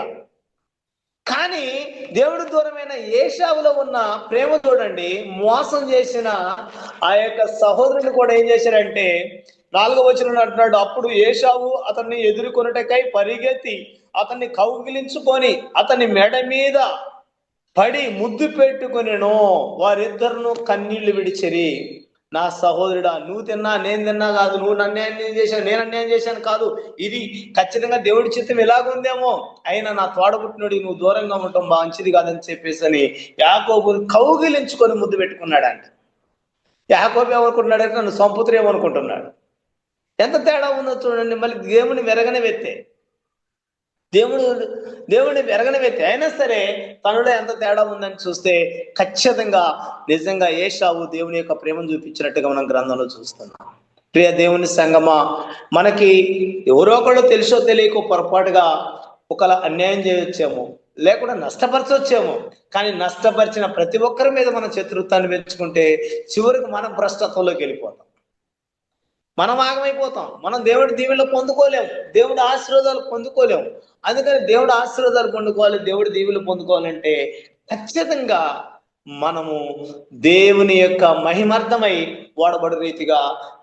కానీ దేవుడు దూరమైన ఏషావులో ఉన్న ప్రేమ చూడండి. మోసం చేసిన ఆ యొక్క సహోదరుని కూడా ఏం చేశారంటే 4వ వచనంలో అంటున్నాడు, అప్పుడు ఏషావు అతన్ని ఎదుర్కొనుటకై పరిగెత్తి అతన్ని కౌగిలించుకొని అతని మెడ మీద పడి ముద్దు పెట్టుకొనెను. వారిద్దరును కన్నీళ్లు విడిచిరి. నా సహోదరుడా, నువ్వు తిన్నా నేను తిన్నా కాదు, నువ్వు నన్ను అన్యాయం చేశాను నేను అన్యాయం చేశాను కాదు, ఇది ఖచ్చితంగా దేవుడి చిత్తం ఇలాగుందేమో, అయినా నా తోడబుట్టినోడి నువ్వు దూరంగా ఉండటం మంచిది కాదని చెప్పేసి అని యాకోబుని కౌగిలించుకొని ముద్దు పెట్టుకున్నాడంట. యాకోబు ఏమనుకుంటున్నాడంటే నన్ను సంపుత్రేమనుకుంటున్నాడు. ఎంత తేడా ఉందో చూడండి. మళ్ళీ దేవుని వెరగనవెత్తే దేవుడిని వెరగనవెత్తే అయినా సరే తనలో ఎంత తేడా ఉందని చూస్తే ఖచ్చితంగా నిజంగా ఏషావు దేవుని యొక్క ప్రేమను చూపించినట్టుగా మనం గ్రంథంలో చూస్తున్నాం. ప్రియ దేవుని సంగమా, మనకి ఎవరో ఒకళ్ళు తెలుసో తెలియకో పొరపాటుగా ఒకలా అన్యాయం చేయొచ్చేమో, లేకుండా నష్టపరచొచ్చేమో. కానీ నష్టపరిచిన ప్రతి ఒక్కరి మీద మనం శత్రుత్వాన్ని పెంచుకుంటే చివరికి మనం భ్రష్టత్వంలోకి వెళ్ళిపోతాం, మనం ఆగమైపోతాం, మనం దేవుడి దీవెనలు పొందుకోలేము, దేవుడి ఆశీర్వాదాలు పొందుకోలేము. అందుకని దేవుడి ఆశీర్వాదాలు పొందుకోవాలి, దేవుడి దీవెనలు పొందుకోవాలంటే ఖచ్చితంగా మనము దేవుని యొక్క మహిమార్థమై వాడబడి రీతిగా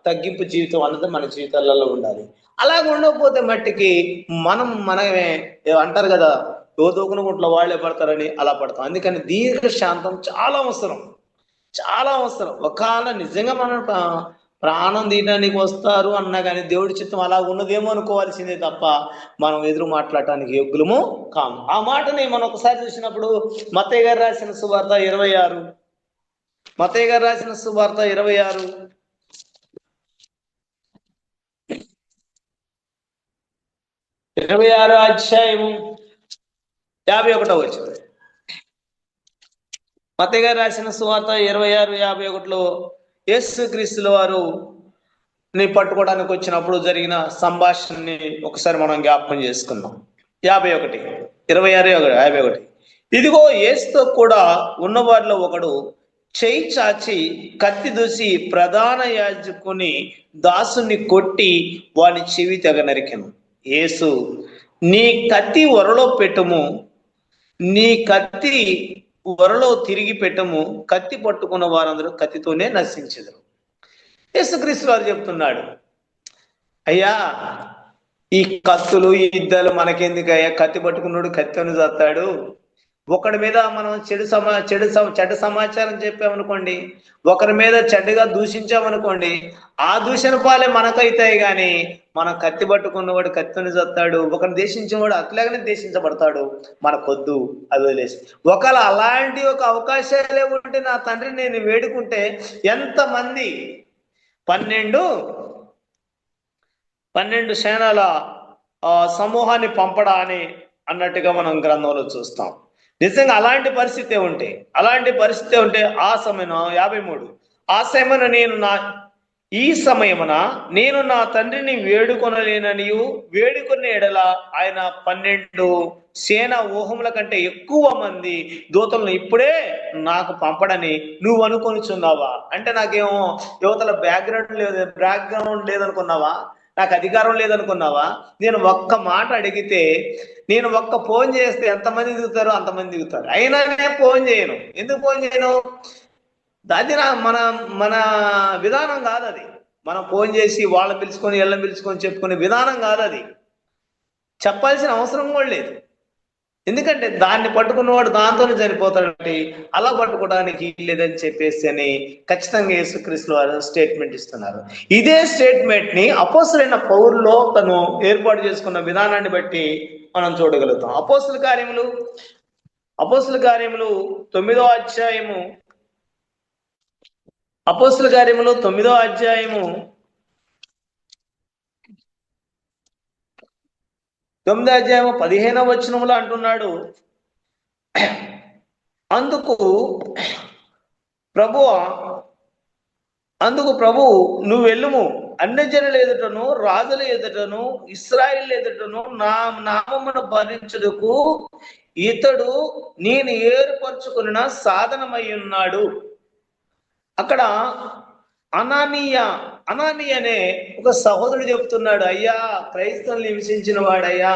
తగ్గింపు జీవితం అన్నది మన జీవితాలలో ఉండాలి. అలాగ ఉండకపోతే మట్టికి మనమే అంటారు కదా, దోదోకున గుంట్లో వాళ్ళే పడతారని అలా పడతాం. అందుకని దీర్ఘశాంతం చాలా అవసరం, చాలా అవసరం. ఒకవేళ నిజంగా మనం ప్రాణం తీయడానికి వస్తారు అన్నా కానీ దేవుడి చిత్తం అలా ఉన్నదేమో అనుకోవాల్సిందే తప్ప మనం ఎదురు మాట్లాడటానికి యోగ్యులము కాము. ఆ మాటని మనం ఒకసారి చూసినప్పుడు మత్తయి గారు రాసిన సువార్త 26, మత్తయి గారు రాసిన సువార్త 26 అధ్యాయము 51వ వచనం. మత్తయి గారు రాసిన సువార్త 26:51లో యేసుక్రీస్తుల వారు ని పట్టుకోవడానికి వచ్చినప్పుడు జరిగిన సంభాషణని ఒకసారి మనం జ్ఞాపకం చేసుకుందాం. 26:51 ఇదిగో యేసుతో కూడా ఉన్నవారిలో ఒకడు చేయి చాచి కత్తి దూసి ప్రధాన యాజకుని దాసుని కొట్టి వాని చెవి తెగ నరికెను. యేసు, నీ కత్తి ఒరలో పెట్టుము, నీ కత్తి ఒరలో తిరిగి పెట్టము, కత్తి పట్టుకున్న వారందరూ కత్తితోనే నశించెదరు. యేసుక్రీస్తు వారు చెప్తున్నాడు, అయ్యా ఈ కత్తులు ఈ యుద్ధాలు మనకెందుకయ్యా, కత్తి పట్టుకున్నాడు కత్తిని చస్తాడు. ఒకరి మీద మనం చెడ్డ సమాచారం చెప్పామనుకోండి, ఒకరి మీద చెడ్డగా దూషించామనుకోండి, ఆ దూషణ పాలే మనకైతాయి. కానీ మనం కత్తి పట్టుకున్నవాడు కత్తిని చస్తాడు, ఒకరిని దేశించేవాడు అట్లాగనే దేశించబడతాడు. మనకొద్దు, అది వదిలేసి. ఒకవేళ అలాంటి ఒక అవకాశాలే ఉంటే నా తండ్రి నేను వేడుకుంటే ఎంతమంది 12 సేనల సమూహాన్ని పంపడా అని అన్నట్టుగా మనం గ్రంథంలో చూస్తాం. నిజంగా అలాంటి పరిస్థితి ఉంటే ఆ సమయం 53 ఆ సమయమున ఈ సమయమున నేను నా తండ్రిని వేడుకొనలేననియు వేడుకునే ఎడల ఆయన 12 సేన ఊహముల కంటే ఎక్కువ మంది దూతలను ఇప్పుడే నాకు పంపడని నువ్వు అనుకొనిచున్నావా? అంటే నాకేమో యువతల బ్యాక్గ్రౌండ్ లేదనుకున్నావా? నాకు అధికారం లేదనుకున్నావా? నేను ఒక్క మాట అడిగితే, నేను ఒక్క ఫోన్ చేస్తే ఎంతమంది దిగుతారో అంతమంది దిగుతారు. అయినా నేను ఫోన్ చేయను. ఎందుకు ఫోన్ చేయను? అది మన విధానం కాదు. అది మనం ఫోన్ చేసి వాళ్ళని పిలుచుకొని వీళ్ళని పిలుచుకొని చెప్పుకునే విధానం కాదు. అది చెప్పాల్సిన అవసరం కూడా లేదు. ఎందుకంటే దాన్ని పట్టుకున్నవాడు దాంతోనే చనిపోతాడంటే అలా పట్టుకోవడానికి లేదని చెప్పేసి అని ఖచ్చితంగా యేసుక్రీస్తు వారు స్టేట్మెంట్ ఇస్తున్నారు. ఇదే స్టేట్మెంట్ ని అపోస్తలులైన పౌరులో తను ఏర్పాటు చేసుకున్న విధానాన్ని బట్టి మనం చూడగలుగుతాం. అపోస్తల కార్యములు 9వ అధ్యాయము 15వ వచనంలో అంటున్నాడు, అందుకు ప్రభువు నువ్వు వెళ్ళుము, అన్యజనుల ఎదుటను రాజుల ఎదుటను ఇశ్రాయేలు ఎదుటను నా నామమును భరించుటకు ఇతడు నేను ఏర్పరచుకున్న సాధనమై ఉన్నాడు. అక్కడ అననీయ అనాని అనే ఒక సహోదరుడు చెప్తున్నాడు, అయ్యా క్రైస్తవులను హింసించిన వాడయ్యా,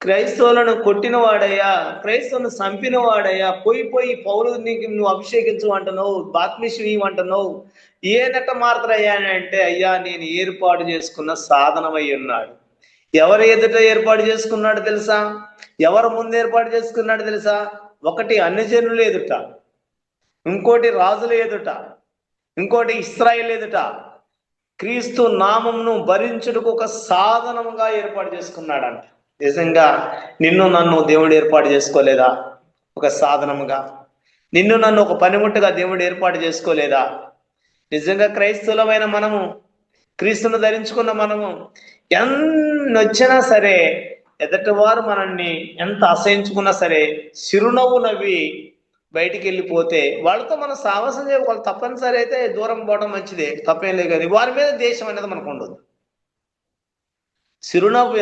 క్రైస్తవులను కొట్టిన వాడయ్యా, క్రైస్తవులను చంపిన వాడయ్యా, పోయి పౌరునికి నువ్వు అభిషేకించు అంటున్నావు, బాత్మిషి అంటున్నావు, ఏనట మారుతారయ్యా అని అంటే, అయ్యా నేను ఏర్పాటు చేసుకున్న సాధనమై ఉన్నాడు. ఎవరు ఎదుట ఏర్పాటు చేసుకున్నాడు తెలుసా? ఎవరు ముందు ఏర్పాటు చేసుకున్నాడు తెలుసా? ఒకటి అన్యజనులు ఎదుట, ఇంకోటి రాజుల ఎదుట, ఇంకోటి ఇశ్రాయేలు ఎదుట క్రీస్తు నామమును భరించుటకు ఒక సాధనముగా ఏర్పాటు చేసుకున్నాడంట. నిజంగా నిన్ను నన్ను దేవుడు ఏర్పాటు చేసుకోలేదా? ఒక సాధనముగా నిన్ను నన్ను ఒక పనిముట్టుగా దేవుడు ఏర్పాటు చేసుకోలేదా? నిజంగా క్రైస్తవులమైన మనము, క్రీస్తును ధరించుకున్న మనము ఎన్నొచ్చినా సరే, ఎదటి వారు మనల్ని ఎంత అసహించుకున్నా సరే, చిరునవ్వు నవ్వి బయటికి వెళ్ళిపోతే వాళ్ళతో మనం సాహసం చేయాలి. వాళ్ళు తప్పనిసరి అయితే దూరం పోవడం మంచిదే, తప్పేం లేదు. కానీ వారి మీద దేశం అనేది మనకు ఉండదు. చిరునవ్వు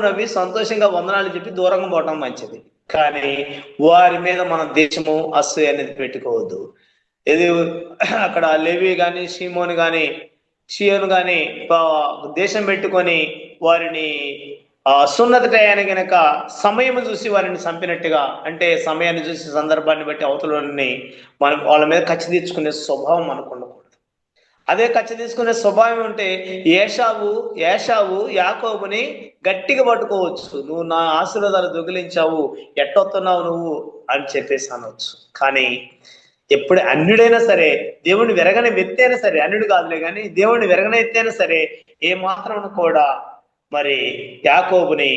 నవ్వి సంతోషంగా వందనాలు చెప్పి దూరంగా పోవడం మంచిది. కానీ వారి మీద మన దేశము అసూయ అనేది పెట్టుకోవద్దు. ఇది అక్కడ లేవి కానీ షిమోను కానీ దేశం పెట్టుకొని వారిని సున్నత టయాన్ని గనక సమయం చూసి వారిని చంపినట్టుగా, అంటే సమయాన్ని చూసి సందర్భాన్ని బట్టి అవతలని మనం వాళ్ళ మీద కచ్చి తీర్చుకునే స్వభావం మనకు ఉండకూడదు. అదే కచ్చి తీసుకునే స్వభావం ఉంటే ఏషావు యాకోబుని గట్టిగా పట్టుకోవచ్చు. నువ్వు నా ఆశీర్వాదాలు దొంగిలించావు, ఎట్టొస్తున్నావు నువ్వు అని చెప్పేసి అనవచ్చు. కానీ ఎప్పుడు అన్యుడైనా సరే, దేవుడిని వెరగని వ్యక్తి అయినా సరే, అన్యుడు కాదులే కానీ దేవుడిని వెరగని వ్యక్తి అయినా సరే, ఏ మాత్రం కూడా మరి యాకోబుని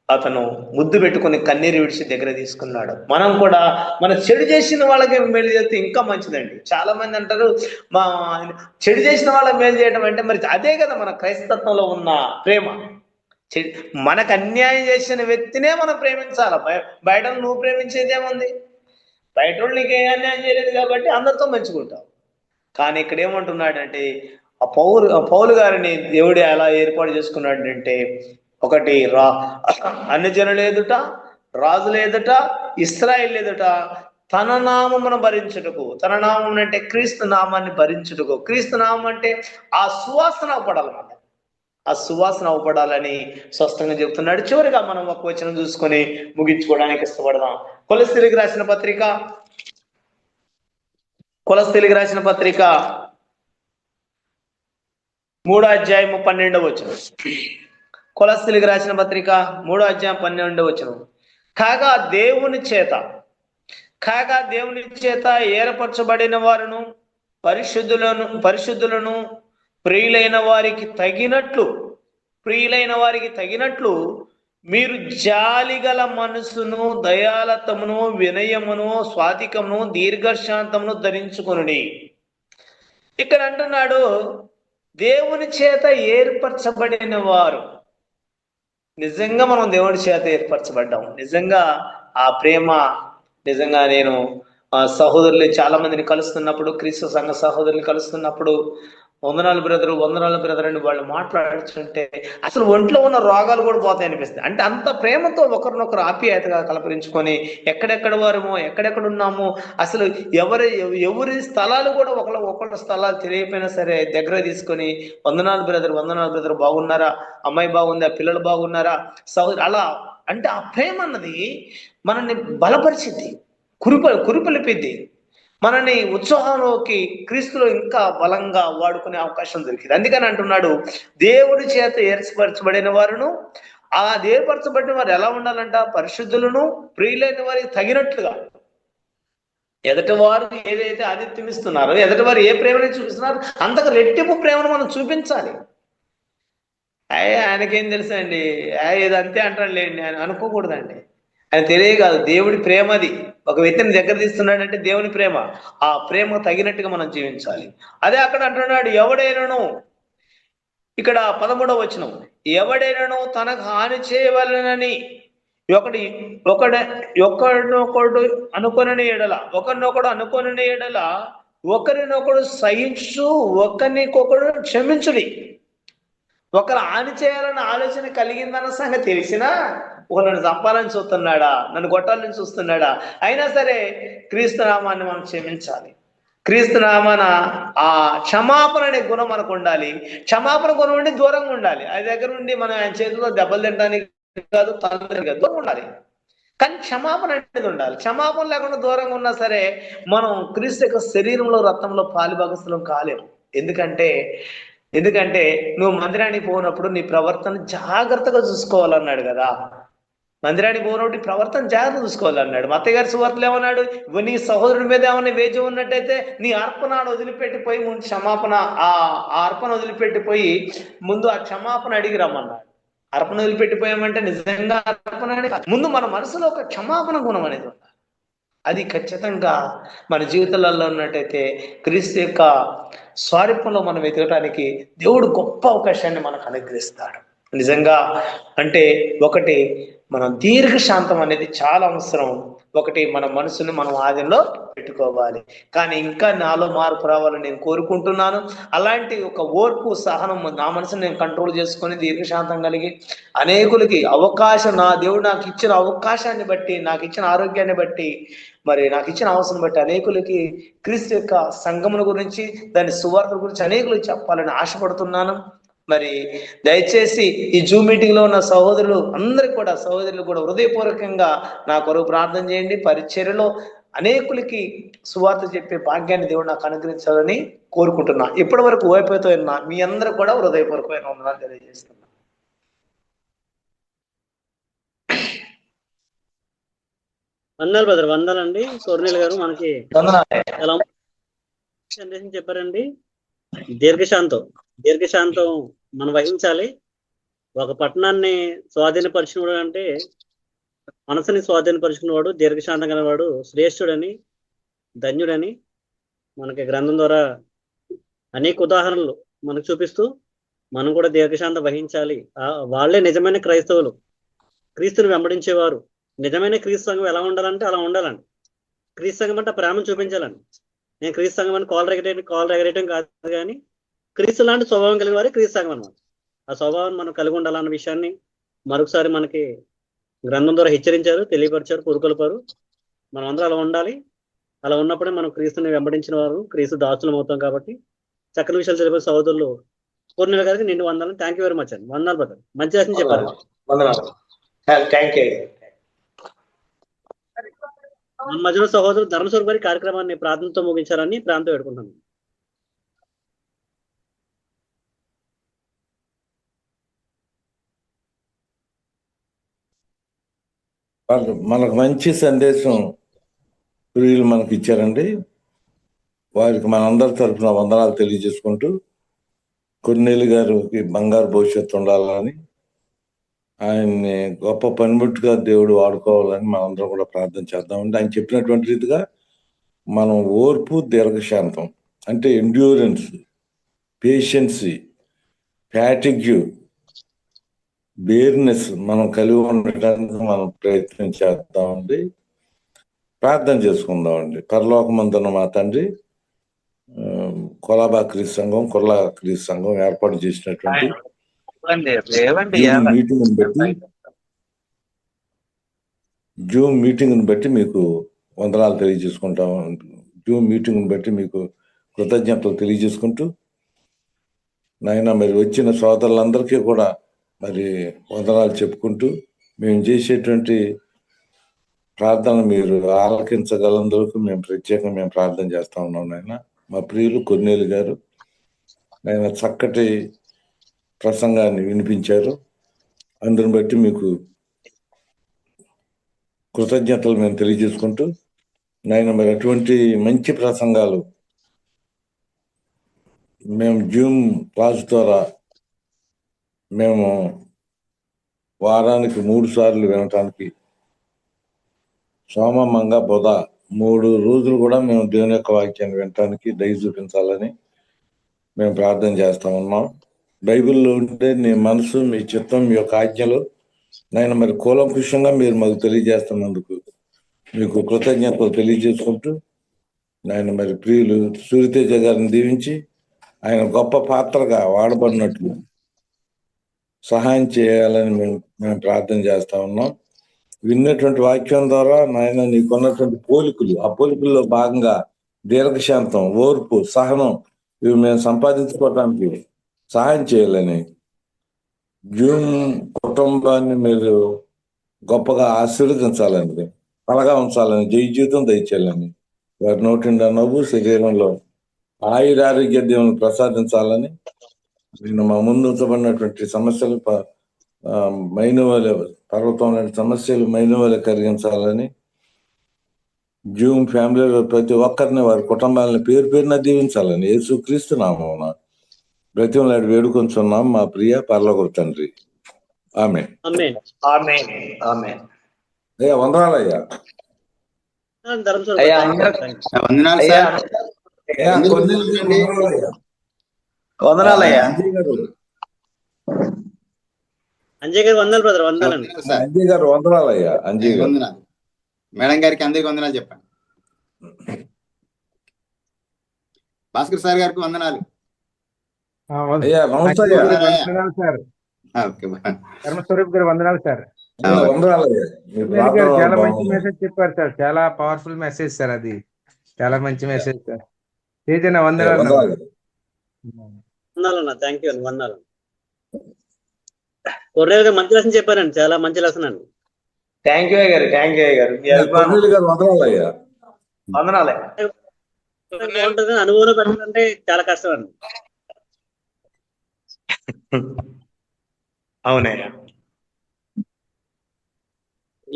అతను ముద్దు పెట్టుకుని కన్నీరు విడిచి దగ్గర తీసుకున్నాడు. మనం కూడా మన చెడు చేసిన వాళ్ళకి మేలు చేస్తే ఇంకా మంచిదండి. చాలా మంది అంటారు మా చెడు చేసిన వాళ్ళకి మేలు చేయడం అంటే, మరి అదే కదా మన క్రైస్తత్వంలో ఉన్న ప్రేమ. మనకు అన్యాయం చేసిన వ్యక్తినే మనం ప్రేమించాలి. బయట నువ్వు ప్రేమించేది ఏముంది? బయట వాళ్ళు నీకు ఏ అన్యాయం చేయలేదు కాబట్టి అందరితో మంచుకుంటావు. కానీ ఇక్కడ ఏమంటున్నాడంటే, ఆ పౌలు గారిని దేవుడు ఎలా ఏర్పాటు చేసుకున్నాడు అంటే, ఒకటి అన్యజనుల ఎదుట, రాజుల ఎదుట, ఇశ్రాయేలు ఎదుట తన నామమును భరించుటకు. తన నామం అంటే క్రీస్తు నామాన్ని భరించుటకు. క్రీస్తు నామం అంటే ఆ సువాసన అవపడాలన్నమాట. ఆ సువాసన అవపడాలని స్పష్టంగా చెప్తున్నాడు. చివరిగా మనం ఒక వచనం చూసుకొని ముగించుకోవడానికి ఇష్టపడదాం. కొలస్సీలకు రాసిన పత్రిక 3వ అధ్యాయము 12వ వచనం. కొలస్సీలకు రాసిన పత్రిక 3వ అధ్యాయం 12వ వచనం. కాగా దేవుని చేత ఏర్పరచబడిన వారును పరిశుద్ధులను ప్రియులైన వారికి తగినట్లు మీరు జాలిగల మనసును, దయాలతమును, వినయమును, స్వాతికమును, దీర్ఘశాంతమును ధరించుకొనుడి. ఇక్కడ అంటున్నాడు, దేవుని చేత ఏర్పరచబడిన వారు. నిజంగా మనం దేవుని చేత ఏర్పరచబడ్డాం. నిజంగా ఆ ప్రేమ, నిజంగా నేను సహోదరులు చాలా మందిని కలుస్తున్నప్పుడు, క్రీస్తు సంఘ సహోదరులు కలుస్తున్నప్పుడు, వందనాలు బ్రదర్ అని వాళ్ళు మాట్లాడుతుంటే అసలు ఒంట్లో ఉన్న రోగాలు కూడా పోతాయి అనిపిస్తుంది. అంటే అంత ప్రేమతో ఒకరినొకరు ఆప్యాయతగా కలపరించుకొని, ఎక్కడెక్కడ వారమో, ఎక్కడెక్కడ ఉన్నామో, అసలు ఎవరి స్థలాలు కూడా ఒకళ్ళ స్థలాలు తెలియకపోయినా సరే దగ్గర తీసుకొని, వందనాలు బ్రదర్ బాగున్నారా, అమ్మాయి బాగుందా, పిల్లలు బాగున్నారా, సహోదరు, అలా అంటే ఆ ప్రేమ అన్నది మనల్ని బలపరిచింది, కురిపలిపిద్ది, మనని ఉత్సాహంలోకి, క్రీస్తులో ఇంకా బలంగా వాడుకునే అవకాశం దొరికింది. అందుకని అంటున్నాడు, దేవుడి చేత ఏర్పరచబడిన వారును. ఆ ఏర్పరచబడిన వారు ఎలా ఉండాలంట? పరిశుద్ధులను, ప్రియులైన వారికి తగినట్లుగా. ఎదటి వారు ఏదైతే ఆతిథ్యం ఇస్తున్నారో, ఎదటి వారు ఏ ప్రేమని చూపిస్తున్నారో అంతకు రెట్టింపు ప్రేమను మనం చూపించాలి. ఆయనకేం తెలుసా అండి, ఇదంతే అంటాడు లేండి ఆయన అనుకోకూడదండి. ఆయన తెలియకాదు, దేవుడి ప్రేమ అది. ఒక వ్యక్తిని దగ్గర తీస్తున్నాడంటే దేవుని ప్రేమ. ఆ ప్రేమ తగినట్టుగా మనం జీవించాలి. అదే అక్కడ అంటున్నాడు, ఎవడైనాను, ఇక్కడ 13వ వచనం, ఎవడైనాను తనకు హాని చేయవలనని ఒకరినొకడు అనుకొనని ఎడల ఒకరినొకడు సహించు, ఒకరికొకడు క్షమించుడి. ఒకరు హాని చేయాలన్న ఆలోచన కలిగిందన్న సంగతి తెలిసినా, నన్ను చంపాలని చూస్తున్నాడా, నన్ను కొట్టాలని చూస్తున్నాడా, అయినా సరే క్రీస్తు నామాన్ని మనం క్షమించాలి. క్రీస్తు నామాన ఆ క్షమాపణ అనే గుణం మనకు ఉండాలి. క్షమాపణ గుణం ఉండి దూరంగా ఉండాలి. అది దగ్గర ఉండి మనం ఆయన చేతిలో దెబ్బలు తినడానికి కాదు, తనడానికి కాదు, దూరంగా ఉండాలి. కానీ క్షమాపణ అనేది ఉండాలి. క్షమాపణ లేకుండా దూరంగా ఉన్నా సరే మనం క్రీస్తు యొక్క శరీరంలో రక్తంలో పాలుభాగస్థులం కాలేము. ఎందుకంటే ఎందుకంటే నువ్వు మందిరానికి పోనప్పుడు నీ ప్రవర్తన జాగ్రత్తగా చూసుకోవాలన్నాడు కదా. మందిరానికి పోనప్పుడు ప్రవర్తన జాగ్రత్త చూసుకోవాలన్నాడు. మత్తయ్య గారి సువార్తలు ఏమన్నాడు? నీ సహోదరుడి మీద ఏమైనా వేచి ఉన్నట్టయితే నీ అర్పణ వదిలిపెట్టిపోయి ముందు క్షమాపణ ఆ అర్పణ వదిలిపెట్టిపోయి ముందు ఆ క్షమాపణ అడిగి రమ్మన్నాడు. అర్పణ వదిలిపెట్టిపోయామంటే నిజంగా అర్పణ ముందు మన మనసులో ఒక క్షమాపణ గుణం అనేది ఉండాలి. అది ఖచ్చితంగా మన జీవితాలలో ఉన్నట్టయితే క్రీస్తు యొక్క స్వారూప్యంలో మనం ఎదగటానికి దేవుడు గొప్ప అవకాశాన్ని మనకు అనుగ్రహిస్తాడు. నిజంగా అంటే ఒకటి మనం దీర్ఘశాంతం అనేది చాలా అవసరం. ఒకటి మన మనసుని మనం ఆధీనంలో పెట్టుకోవాలి. కానీ ఇంకా నాలో మార్పు రావాలని నేను కోరుకుంటున్నాను. అలాంటి ఒక ఓర్పు సహనం నా మనసుని నేను కంట్రోల్ చేసుకొని దీర్ఘశాంతం కలిగి అనేకులకి అవకాశం, నా దేవుడు నాకు ఇచ్చిన అవకాశాన్ని బట్టి, నాకు ఇచ్చిన ఆరోగ్యాన్ని బట్టి, మరి నాకు ఇచ్చిన అవసరం బట్టి అనేకులకి క్రీస్తు యొక్క సంఘముల గురించి, దాని సువార్తల గురించి అనేకులకు చెప్పాలని ఆశపడుతున్నాను. మరి దయచేసి ఈ జూమ్ మీటింగ్ లో ఉన్న సహోదరులు కూడా హృదయపూర్వకంగా నా కొరకు ప్రార్థన చేయండి. పరిచర్యలో అనేకులకి సువార్త చెప్పే భాగ్యాన్ని దేవుడు నాకు అనుగ్రహించాలని కోరుకుంటున్నా. ఇప్పటి వరకు ఓపికతో ఉన్నా మీ అందరూ కూడా హృదయపూర్వకమైన వందనాలు తెలియజేస్తున్నా. వందనాలు బ్రదర్, వందనాలండి. సోర్నేల్ గారు మనకి ఎలా సందేశం చెప్పారండి. దీర్ఘశాంతం మనం వహించాలి. ఒక పట్టణాన్ని స్వాధీనపరిచినవాడు అంటే, మనసుని స్వాధీనపరుచుకున్నవాడు, దీర్ఘశాంతం గలవాడు శ్రేష్ఠుడని, ధన్యుడని మనకి గ్రంథం ద్వారా అనేక ఉదాహరణలు మనకు చూపిస్తూ మనం కూడా దీర్ఘశాంతం వహించాలి. వాళ్ళే నిజమైన క్రైస్తవులు, క్రీస్తుని వెంబడించేవారు. నిజమైన క్రీస్తు సంఘం ఎలా ఉండాలంటే అలా ఉండాలండి. క్రీస్తు సంఘం అంటే ప్రేమను చూపించాలండి. నేను క్రీస్తు సంఘం అని కాల్ ఎగరేయటం కాదు, కానీ క్రీస్తు లాంటి స్వభావం కలిగిన వారే క్రీస్తు సంఘం అన్నమాట. ఆ స్వభావం మనం కలిగి ఉండాలన్న విషయాన్ని మరొకసారి మనకి గ్రంథం ద్వారా హెచ్చరించారు, తెలియపరిచారు, పురుకొల్పారు. మనం అందరూ అలా ఉండాలి. అలా ఉన్నప్పుడే మనం క్రీస్తుని వెంబడించిన వారు, క్రీస్తు దాసులం అవుతాం. కాబట్టి చక్కని విషయాలు తెలిపే సహోదరులు పూర్ణిల గారికి నిండు వందనాలు. థ్యాంక్ యూ వెరీ మచ్ అండి. వందనాలు బ్రదర్, మంచి విషయం చెప్పారు. మన మధ్యలో సహోదరు ధర్మస్వరూప్ గారి కార్యక్రమాన్ని ప్రార్థనతో ముగించారని ప్రాంతం పెట్టుకుంటాను. మనకు మంచి సందేశం ప్రియులు మనకి ఇచ్చారండి. వారికి మనందరి తరఫున వందనాలు తెలియజేసుకుంటూ, కొన్నేళ్ళు గారికి బంగారు భవిష్యత్తు ఉండాలని, ఆయన్ని గొప్ప పనిముట్టుగా దేవుడు వాడుకోవాలని మనందరం కూడా ప్రార్థన చేద్దామండి. ఆయన చెప్పినటువంటి రీతిగా మనం ఓర్పు, దీర్ఘశాంతం అంటే ఎండ్యూరెన్స్, పేషెన్సీ, ఫ్యాటిగ్యూ, బేర్నెస్ మనం కలిగి ఉండటానికి మనం ప్రయత్నం చేద్దామండి. ప్రార్థన చేసుకుందామండి. పరలోకమందున్న మా తండ్రి, కొలాబా క్రీస్తు సంఘం, కుర్లా క్రీస్తు సంఘం ఏర్పాటు చేసినటువంటి జూమ్ మీటింగ్ని బట్టి మీకు వందనాలు తెలియజేసుకుంటాం. జూమ్ మీటింగ్ని బట్టి మీకు కృతజ్ఞతలు తెలియజేసుకుంటూ, నాయన మరి వచ్చిన సోదరులందరికీ కూడా మరి వందనాలు చెప్పుకుంటూ, మేము చేసేటువంటి ప్రార్థన మీరు ఆలకించగలందుకు మేము ప్రత్యేకంగా ప్రార్థన చేస్తా ఉన్నాం. నాయన మా ప్రియులు కొన్నేళ్ళు గారు ఆయన చక్కటి ప్రసంగాన్ని వినిపించారు. అందుని బట్టి మీకు కృతజ్ఞతలు మేము తెలియజేసుకుంటూ, నాయన మరి అటువంటి మంచి ప్రసంగాలు మేము జూమ్ క్లాస్ ద్వారా మేము వారానికి 3 సార్లు వినటానికి, సోమ, మంగ, బుధ 3 రోజులు కూడా మేము దేవుని యొక్క వాక్యాన్ని వినటానికి దయ చూపించాలని మేము ప్రార్థన చేస్తా ఉన్నాం. బైబిల్లో ఉంటే నీ మనసు, మీ చిత్తం, మీ యొక్క ఆజ్ఞలు నాయన మరి కూలంకుషంగా మీరు మాకు తెలియజేస్తున్నందుకు మీకు కృతజ్ఞతలు తెలియజేసుకుంటూ, నాయన మరి ప్రియులు సూర్యతేజ గారిని దీవించి ఆయన గొప్ప పాత్రగా వాడబడినట్లు సహాయం చేయాలని మేము ప్రార్థన చేస్తా ఉన్నాం. విన్నటువంటి వాక్యం ద్వారా నాయన నీకున్నటువంటి పోలికలు, ఆ పోలికల్లో భాగంగా దీర్ఘశాంతం, ఓర్పు, సహనం ఇవి మేము సంపాదించుకోవడానికి సహాయం చేయాలని, జూమ్ కుటుంబాన్ని మీరు గొప్పగా ఆశీర్వదించాలని, బలగా ఉంచాలని, జై జీవితం దయచేయాలని, వారి నోటిండా నవ్వు, శరీరంలో ఆయురారోగ్య దేవుని ప్రసాదించాలని, నేను మా ముందు ఉంచబడినటువంటి సమస్యలు మైనవల పర్వతం లాంటి సమస్యలు మైనవల కరిగించాలని, జూమ్ ఫ్యామిలీలో ప్రతి ఒక్కరిని వారి కుటుంబాలను పేరు పేరున దీవించాలని యేసుక్రీస్తు నామమున బ్రతిమలాడి వేడుకొంచున్నాం మా ప్రియ పరలోక తండ్రి. ఆమేన్. ఆమేన్. ఆమేన్. ఆమేన్. అయ్యా వందనాలయ్యా. ధర్మస్వరూప్ అయ్యా, థాంక్యూ. వందనాలు అయ్యా, సార్. అయ్యా, ఎందుకు కొన్ని వందనాలండి? వందనాలయ్యా. వందనాలయ్యా. అంజయ్ గారు, అంజయ్ గారు వందనాలు బ్రదర్, వందనాలండి. వందనాలు సార్. అంజయ్ గారు వందనాలయ్యా. అంజయ్ గారు వందనాలు మేడం గారికి, అందరికి వందనాలు చెప్పండి. భాస్కర్ సార్ గారికి వందనాలు. అయ్యా నమస్తే అయ్యా. వందనాలు సార్. ఓకే ధర్మస్వరూప్ గారు వందనాలు సార్. అయ్యా, వందనాలయ్యా. మీ సునీల్ గారు చాలా మంచి ప్రార్థన మెసేజ్ చెప్పారు సార్. చాలా పవర్ఫుల్ మెసేజ్ సార్. అది చాలా మంచి మెసేజ్ సార్. తేజన వందనాలు. వందనాలు. వందనాలన్నా, థ్యాంక్ యూ అండి, వందనాలు. కొర్రేలు గారు మంచి లెసన్ చెప్పారండి, చాలా మంచి లెసన్ అండి. థ్యాంక్ యూ గారు. థ్యాంక్ యూ గారు. మీ అభిమానం. కొన్నిలు గారు వందనాలయ్యా. వందనాలే. బాగుంటుంది, అనుభవంలో పెట్టాలంటే చాలా కష్టం అండి. అవునయ్యా.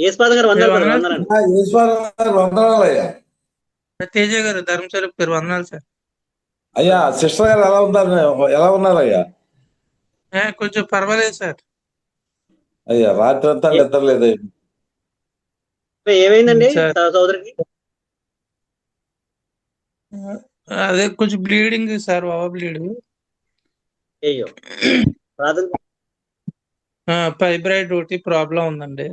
యేసుపాద గారు వందనాలు బ్రదర్, వందనాలండి. ఈశ్వరం గారు వందనాలయ్యా. తేజ గారు, ధర్మస్వరూప్ గారు వందనాలు సార్. అయ్యా సిస్టర్ గారు ఎలా ఉన్నారయ్యా? కొంచెం పర్వాలేదు సార్. అయ్యా రాత్రి అంతా నిద్రలేదు. ఏమైందండి సార్. సోదరికి? అదే కొంచెం బ్లీడింగ్ సార్, ఓవర్ బ్లీడింగ్. అయ్యో, ప్రార్థన ఫైబ్రాయిడ్ ఒకటి ప్రాబ్లం ఉందండి.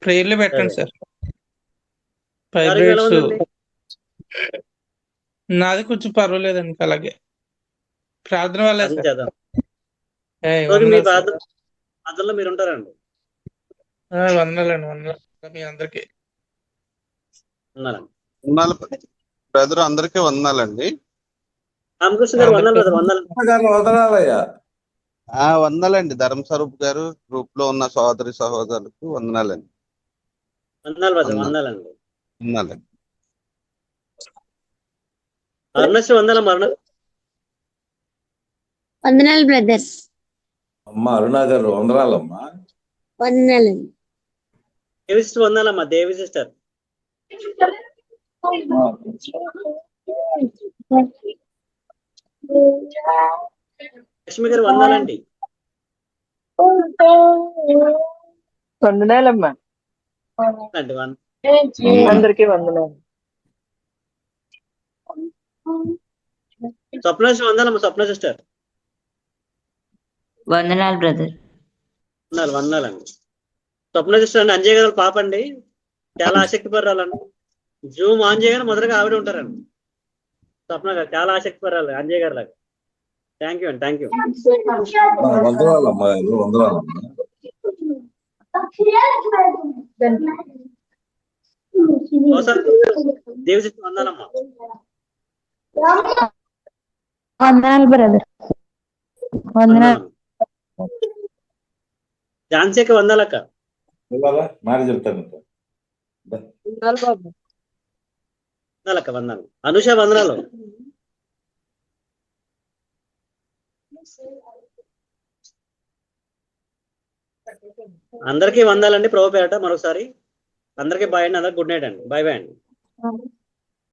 ప్రేయర్లు పెట్టండి సార్. ఆరోగ్యం ఎలా ఫైబ్రాయిడ్స్ ఉందండి? నాది కొంచెం పర్వాలేదండి. అలాగే ప్రార్థన వల్ల ప్రార్థన సార్. చేద్దాం. ఏయ్, రోజు మీ వందనాలు సార్. ప్రార్థనలో మీరు ఉంటారండి. వందనాలండి, వందనాలు మీ అందరికి. వందనాలండి. వందనాలు బ్రదర్, అందరికీ వందనాలండి. రామకృష్ణ గారు వందనాలు బ్రదర్, వందనాలు. గారు వందనాలయ్యా. వందనాలండి. ధర్మస్వరూప్ గారు, గ్రూప్ లో ఉన్న సోదరి సహోదరులకు వందనాలండి. వందనాలు బ్రదర్, వందనాలు. వందనాలండి. వందనాలండి. అరుణశ్రీ వందనాలు. వందనాలు బ్రదర్స్. అమ్మ అరుణ గారు వందనాలమ్మా. వందనాలు. దేవి సిస్టర్ వందనాలమ్మా, దేవి సిస్టర్. లక్ష్మి గారు వందనాలండి. వందనాలమ్మా. అండి అందరికీ వందనాలు. స్వప్న సిస్టర్ వందనాలమ్మా, స్వప్న సిస్టర్. వందనాలు బ్రదర్. వందనాలు, వందనాలండి. స్వప్న సిస్టర్ అండి, అంజయ్ గారు పాప అండి, చాలా ఆసక్తి పర్రాలండి. జూమ్ ఆన్ చేయగానే మొదటగా ఆవిడ ఉంటారండి. స్వప్న గారు చాలా ఆసక్తి పర్రాలి అంజయ్ గారు లాగా. థ్యాంక్ యూ అండి, థ్యాంక్ యూ. వందనాలమ్మా గారు, వందనాలమ్మా. దేవి సిస్టర్ వందనాలమ్మా. వందనాలు బ్రదర్. వందనాలు. ఝాన్సీ అక్క వందనాలక్క. మాట చెప్తాను. వందనాలక్క, వందనాలు. అనుష వందనాలు. అందరికీ వందాలండి ప్రభు పేరట మరొకసారి. అందరికీ బాయ్ అండి, అందరికి గుడ్ నైట్ అండి. బాయ్ బాయ్ అండి.